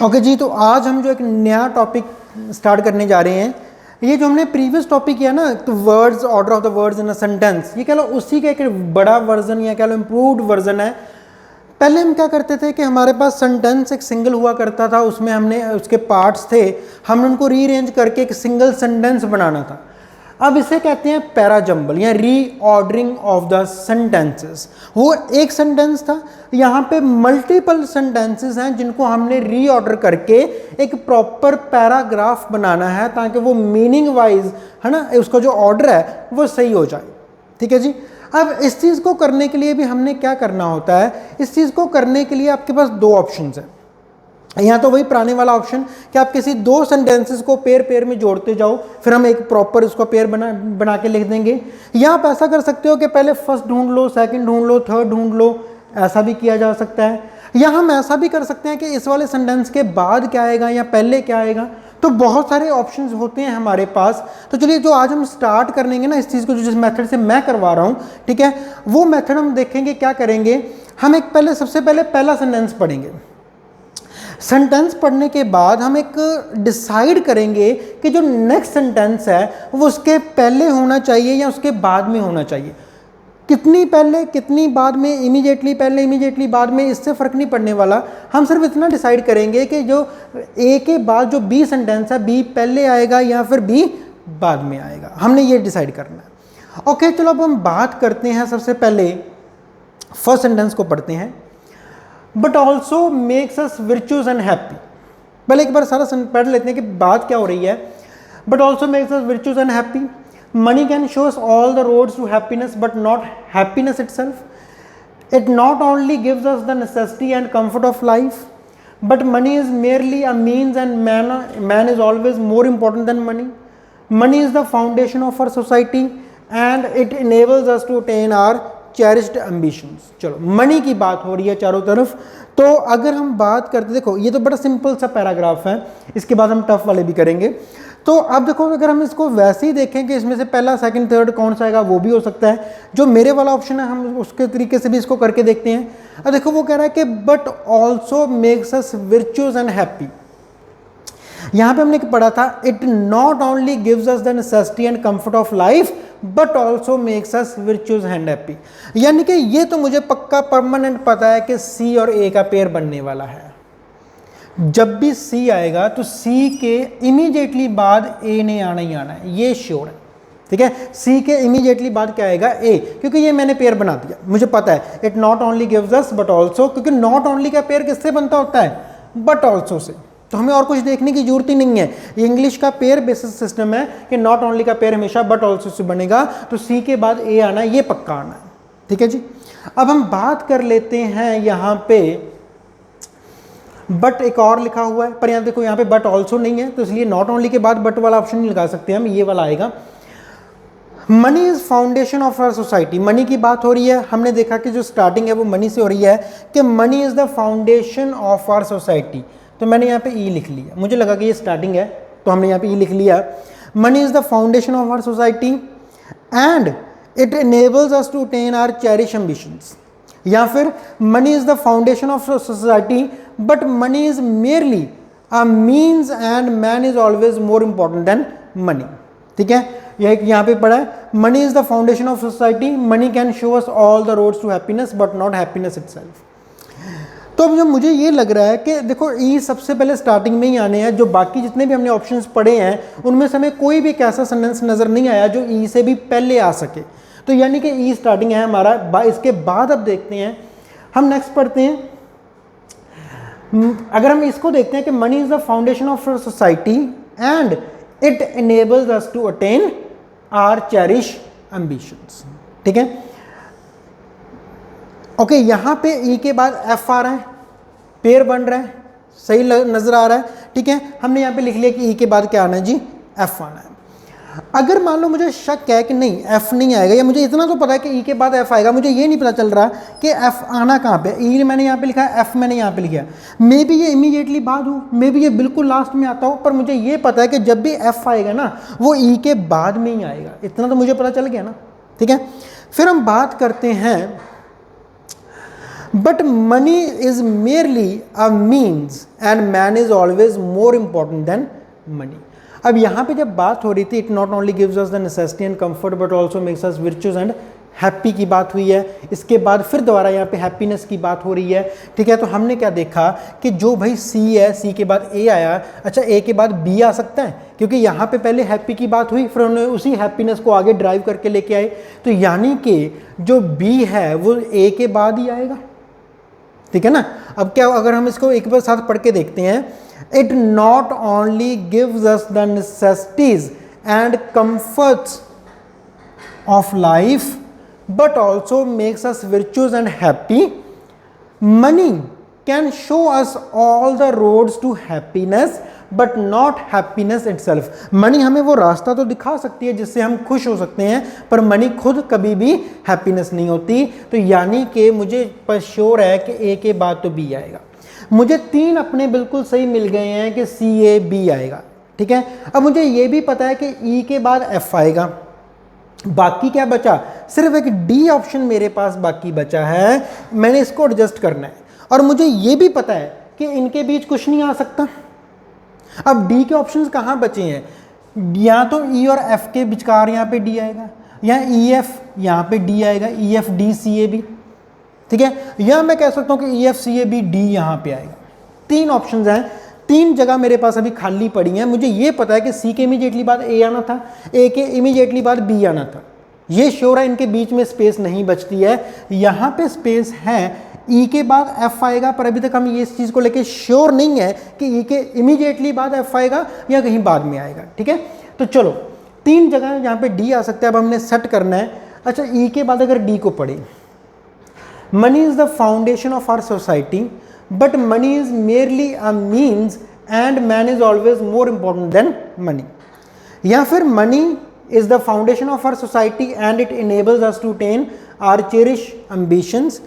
ओके जी, तो आज हम जो एक नया टॉपिक स्टार्ट करने जा रहे हैं, ये जो हमने प्रीवियस टॉपिक किया ना, तो words, order of the words in a sentence, ये कह लो उसी का एक बड़ा वर्जन या कह लो इम्प्रूव्ड वर्जन है। पहले हम क्या करते थे कि हमारे पास सेंटेंस एक सिंगल हुआ करता था, उसमें हमने उसके पार्ट्स थे, हमने उनको रीअरेंज करके एक सिंगल सेंटेंस बनाना था। अब इसे कहते हैं पैराजंबल या रीऑर्डरिंग ऑफ द सेंटेंसेस। वो एक सेंटेंस था, यहाँ पे मल्टीपल सेंटेंसेस हैं जिनको हमने रीऑर्डर करके एक प्रॉपर पैराग्राफ बनाना है, ताकि वो मीनिंग वाइज है ना, उसका जो ऑर्डर है वो सही हो जाए, ठीक है जी। अब इस चीज़ को करने के लिए भी हमने क्या करना होता है, इस चीज़ को करने के लिए आपके पास 2 ऑप्शंस हैं। यहाँ तो वही पुराने वाला ऑप्शन कि आप किसी दो सेंटेंसेस को पेयर पेयर में जोड़ते जाओ, फिर हम एक प्रॉपर उसको पेयर बना के लिख देंगे। या आप ऐसा कर सकते हो कि पहले फर्स्ट ढूंढ लो, सेकंड ढूंढ लो, थर्ड ढूंढ लो, ऐसा भी किया जा सकता है। या हम ऐसा भी कर सकते हैं कि इस वाले सेंटेंस के बाद क्या आएगा या पहले क्या आएगा। तो बहुत सारे ऑप्शंस होते हैं हमारे पास। तो चलिए जो आज हम स्टार्ट कर लेंगे ना इस चीज़ को, जो जिस मेथड से मैं करवा रहा हूँ, ठीक है, वो मेथड हम देखेंगे। क्या करेंगे हम, एक पहले सबसे पहले पहला सेंटेंस पढ़ेंगे। सेंटेंस पढ़ने के बाद हम एक डिसाइड करेंगे कि जो नेक्स्ट सेंटेंस है वो उसके पहले होना चाहिए या उसके बाद में होना चाहिए। कितनी पहले कितनी बाद में, इमीडिएटली पहले इमीडिएटली बाद में, इससे फ़र्क नहीं पड़ने वाला। हम सिर्फ इतना डिसाइड करेंगे कि जो ए के बाद जो बी सेंटेंस है, बी पहले आएगा या फिर बी बाद में आएगा, हमने ये डिसाइड करना है। ओके, चलो अब हम बात करते हैं। सबसे पहले फर्स्ट सेंटेंस को पढ़ते हैं। But also makes us virtuous and happy. पहले एक बार सारा पढ़ लेते हैं कि बात क्या हो रही है। But also makes us virtuous and happy. Money can show us all the roads to happiness, but not happiness itself. It not only gives us the necessity and comfort of life, but money is merely a means, and man is always more important than money. Money is the foundation of our society, and it enables us to attain our cherished ambitions. चलो, money की बात हो रही है चारों तरफ। तो अगर हम बात करते, देखो ये तो बड़ा सिंपल सा पैराग्राफ है, इसके बाद हम टफ वाले भी करेंगे। तो अब देखो, अगर हम इसको वैसे ही देखें कि इसमें से पहला सेकंड थर्ड कौन सा आएगा, वो भी हो सकता है। जो मेरे वाला ऑप्शन है हम उसके तरीके से भी इसको करके देखते हैं। अब देखो वो कह रहा है कि but also makes us virtuous and happy. यहाँ पे हमने पढ़ा था, it not only gives us the necessity and comfort of life, but also makes us virtuous and happy. यानी कि ये तो मुझे पक्का परमानेंट पता है कि सी और ए का पेयर बनने वाला है। जब भी सी आएगा तो सी के इमीडिएटली बाद ए ने आना ही आना है, ये श्योर है, ठीक है। सी के इमीडिएटली बाद क्या आएगा, ए, क्योंकि ये मैंने पेयर बना दिया, मुझे पता है। It not only gives us but also, क्योंकि नॉट ओनली का पेयर किससे बनता होता है, बट ऑल्सो से। तो हमें और कुछ देखने की जरूरत ही नहीं है। ये इंग्लिश का पेयर बेसिस सिस्टम है कि नॉट ओनली का पेयर हमेशा बट ऑल्सो से बनेगा। तो सी के बाद ए आना है, ये पक्का आना है, ठीक है जी। अब हम बात कर लेते हैं यहाँ पे, बट एक और लिखा हुआ है, पर यहाँ देखो यहाँ पे बट ऑल्सो नहीं है, तो इसलिए नॉट ओनली के बाद बट वाला ऑप्शन नहीं लगा सकते हम, ये वाला आएगा। Money is foundation of our society. Money की बात हो रही है, हमने देखा कि जो स्टार्टिंग है वो मनी से हो रही है कि money is the foundation of our society. तो मैंने यहाँ पे ई लिख लिया, मुझे लगा कि ये स्टार्टिंग है तो हमने यहाँ पे ई लिख लिया। Money is the foundation of our society and it enables us to attain our cherished ambitions। या फिर money is the foundation of society but money is merely a means and man is always more important than money, ठीक है। यह यहाँ पे पढ़ा है, money is the foundation of society, money can show us all the roads to happiness but not happiness itself. तो अब जो मुझे ये लग रहा है कि देखो ई सबसे पहले स्टार्टिंग में ही आने हैं। जो बाकी जितने भी हमने ऑप्शंस पढ़े हैं उनमें से हमें कोई भी एक ऐसा सेंटेंस नज़र नहीं आया जो ई से भी पहले आ सके। तो यानी कि ई स्टार्टिंग है हमारा। इसके बाद अब देखते हैं, हम नेक्स्ट पढ़ते हैं। अगर हम इसको देखते हैं कि money is the foundation of society and it enables us to attain our cherish ambitions, ठीक है। ओके, यहाँ पे ई के बाद एफ आ रहा है, पेयर बन रहा है, सही नजर आ रहा है, ठीक है। हमने यहाँ पे लिख लिया कि ई के बाद क्या आना है जी, एफ आना है। अगर मान लो मुझे शक है कि नहीं एफ नहीं आएगा, या मुझे इतना तो पता है कि ई के बाद एफ आएगा, मुझे ये नहीं पता चल रहा कि एफ आना कहाँ पे। ई मैंने यहाँ पे लिखा है, एफ मैंने यहाँ पे लिखा है। मे बी ये इमीडिएटली बाद हो, मे बी ये बिल्कुल लास्ट में आता हो, पर मुझे ये पता है कि जब भी एफ आएगा ना वो ई के बाद में ही आएगा, इतना तो मुझे पता चल गया ना, ठीक है। फिर हम बात करते हैं, but money is merely a means and man is always more important than money। अब यहाँ पे जब बात हो रही थी, it not only gives us the necessity and comfort but also makes us virtuous and happy की बात हुई है। इसके बाद फिर दोबारा यहाँ पे हैप्पीनेस की बात हो रही है, ठीक है। तो हमने क्या देखा कि जो भाई सी है, सी के बाद ए आया, अच्छा ए के बाद बी आ सकता है, क्योंकि यहाँ पे पहले हैप्पी की बात हुई, फिर उन्होंने उसी हैप्पीनेस को आगे ड्राइव करके लेके आए। तो यानी कि जो बी है वो ए के बाद ही आएगा, ठीक है ना। अब क्या, अगर हम इसको एक बार साथ पढ़ के देखते हैं, it not only gives us the necessities and comforts of life but also makes us virtuous and happy. Money can show us all the roads to happiness but not happiness itself. Money हमें वो रास्ता तो दिखा सकती है जिससे हम खुश हो सकते हैं, पर मनी खुद कभी भी हैप्पीनेस नहीं होती। तो यानी कि मुझे पर श्योर है कि ए के बाद तो बी आएगा। मुझे 3 अपने बिल्कुल सही मिल गए हैं कि सी ए बी आएगा, ठीक है। अब मुझे ये भी पता है कि ई के बाद एफ आएगा। बाकी क्या बचा, सिर्फ एक डी ऑप्शन मेरे पास बाकी बचा है, मैंने इसको एडजस्ट करना है। और मुझे ये भी पता है कि इनके बीच कुछ नहीं आ सकता। अब डी के ऑप्शंस कहाँ बचे हैं, या तो ई और एफ के विचकार यहाँ पे डी आएगा, या ई एफ यहाँ पे डी आएगा, E F D C A B, ठीक है। या मैं कह सकता हूँ कि E F C A B D यहाँ पे आएगा। 3 ऑप्शंस हैं, 3 जगह मेरे पास अभी खाली पड़ी हैं। मुझे ये पता है कि सी के इमीडिएटली बाद ए आना था, ए के इमीडिएटली बाद बी आना था। ये श्योर है, इनके बीच में स्पेस नहीं बचती है। यहाँ पे स्पेस है, ई के बाद एफ आएगा, पर अभी तक हम ये इस चीज़ को लेके श्योर नहीं है कि ई के इमीडिएटली बाद एफ आएगा या कहीं बाद में आएगा, ठीक है। तो चलो 3 जगह जहाँ पे डी आ सकता है, अब हमने सेट करना है। अच्छा, ई के बाद अगर डी को पढ़े, money is the foundation of our society but money is merely a means and man is always more important than money. या फिर money is the foundation of our society and it enables us to attain our cherish ambitions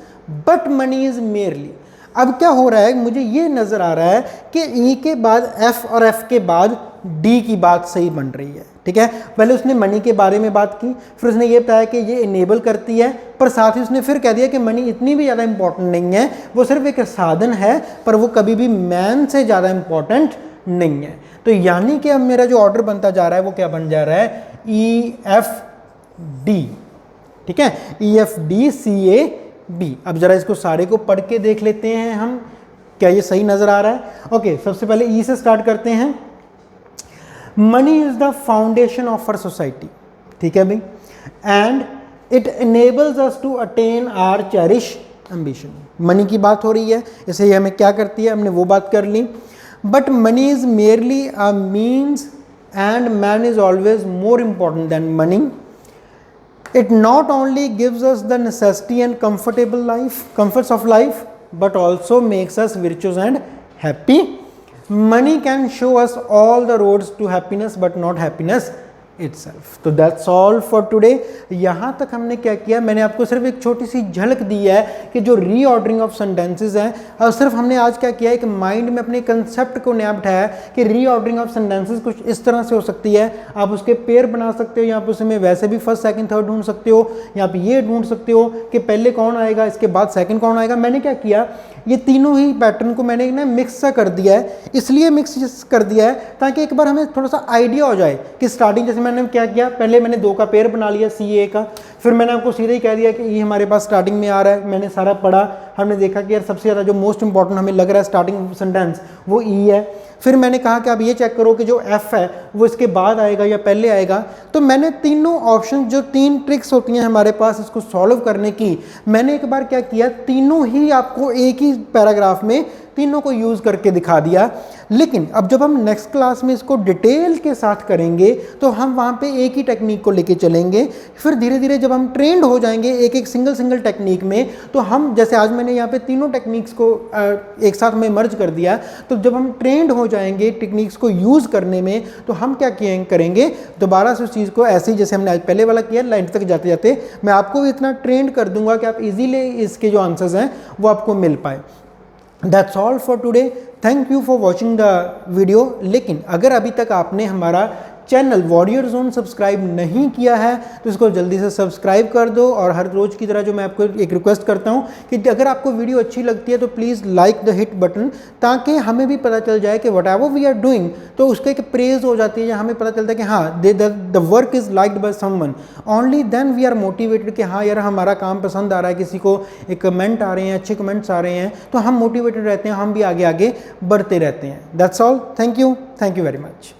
but money is merely. अब क्या हो रहा है, मुझे ये नजर आ रहा है कि ई के बाद एफ और एफ के बाद डी की बात सही बन रही है, ठीक है। पहले उसने मनी के बारे में बात की, फिर उसने ये बताया कि ये इनेबल करती है, पर साथ ही उसने फिर कह दिया कि मनी इतनी भी ज़्यादा इंपॉर्टेंट नहीं है, वो सिर्फ एक साधन है, पर वो कभी भी मैन से ज़्यादा इंपॉर्टेंट नहीं है। तो यानी कि अब मेरा जो ऑर्डर बनता जा रहा है वो क्या बन जा रहा है, ई एफ डी, ठीक है, E F D C A B. अब जरा इसको सारे को पढ़ के देख लेते हैं हम, क्या ये सही नजर आ रहा है। ओके, सबसे पहले ई से स्टार्ट करते हैं। Money is the foundation of our society, ठीक है भाई, and it enables us to attain our cherish ambition. Money की बात हो रही है, इसे हमें क्या करती है, हमने वो बात कर ली। But money is merely a means and man is always more important than money. It not only gives us the necessity and comforts of life, but also makes us virtuous and happy. Money can show us all the roads to happiness, but not happiness itself. तो that's all for today. यहाँ तक हमने क्या किया, मैंने आपको सिर्फ एक छोटी सी झलक दी है कि जो रीऑर्डरिंग ऑफ सेंटेंसेस हैं, और सिर्फ हमने आज क्या किया, एक माइंड में अपने कंसेप्ट को नया बिठाया कि रीऑर्डरिंग ऑफ सेंटेंसेस कुछ इस तरह से हो सकती है। आप उसके पेयर बना सकते हो, या आप उसमें वैसे भी फर्स्ट सेकंड थर्ड ढूंढ सकते हो, या आप ये ढूंढ सकते हो कि पहले कौन आएगा, इसके बाद सेकंड कौन आएगा। मैंने क्या किया, ये तीनों ही पैटर्न को मैंने ना मिक्स सा कर दिया है, इसलिए मिक्स कर दिया है ताकि एक बार हमें थोड़ा सा आइडिया हो जाए कि स्टार्टिंग, जैसे मैंने क्या किया, पहले मैंने 2 का पेयर बना लिया सी ए का, फिर मैंने आपको सीधे ही कह दिया कि ये हमारे पास स्टार्टिंग में आ रहा है। मैंने सारा पढ़ा, हमने देखा कि यार सबसे ज़्यादा जो मोस्ट इंपॉर्टेंट हमें लग रहा है स्टार्टिंग सेंटेंस वो ई है। फिर मैंने कहा कि आप ये चेक करो कि जो एफ है वो इसके बाद आएगा या पहले आएगा। तो मैंने तीनों ऑप्शन, जो 3 ट्रिक्स होती हैं हमारे पास इसको सॉल्व करने की, मैंने एक बार क्या किया, तीनों ही आपको एक ही पैराग्राफ में तीनों को यूज़ करके दिखा दिया। लेकिन अब जब हम नेक्स्ट क्लास में इसको डिटेल के साथ करेंगे तो हम वहाँ पे एक ही टेक्निक को लेके चलेंगे। फिर धीरे धीरे जब हम ट्रेंड हो जाएंगे एक एक सिंगल टेक्निक में, तो हम, जैसे आज मैंने यहाँ पे तीनों टेक्निक्स को एक साथ में मर्ज कर दिया, तो जब हम ट्रेंड हो जाएंगे टेक्निक्स को यूज़ करने में, तो हम क्या करेंगे, दोबारा से उस चीज़ को ऐसे ही जैसे हमने आज पहले वाला किया, लाइन तक जाते जाते मैं आपको भी इतना ट्रेंड कर दूंगा कि आप इजीली इसके जो आंसर्स हैं वो आपको मिल पाए। That's all for today. Thank you for watching the video. लेकिन अगर अभी तक आपने हमारा चैनल वॉरियर जोन सब्सक्राइब नहीं किया है तो इसको जल्दी से सब्सक्राइब कर दो। और हर रोज़ की तरह जो मैं आपको एक रिक्वेस्ट करता हूँ कि अगर आपको वीडियो अच्छी लगती है तो please like the hit button, ताकि हमें भी पता चल जाए कि whatever we are doing, तो उसका एक प्रेज हो जाती है, या हमें पता चलता है कि हाँ the work is liked by someone, only then we are motivated कि हाँ यार हमारा काम पसंद आ रहा है, किसी को एक कमेंट आ रहे हैं, अच्छे कमेंट्स आ रहे हैं, तो हम मोटिवेटेड रहते हैं, हम भी आगे आगे बढ़ते रहते हैं। That's all, thank you very much.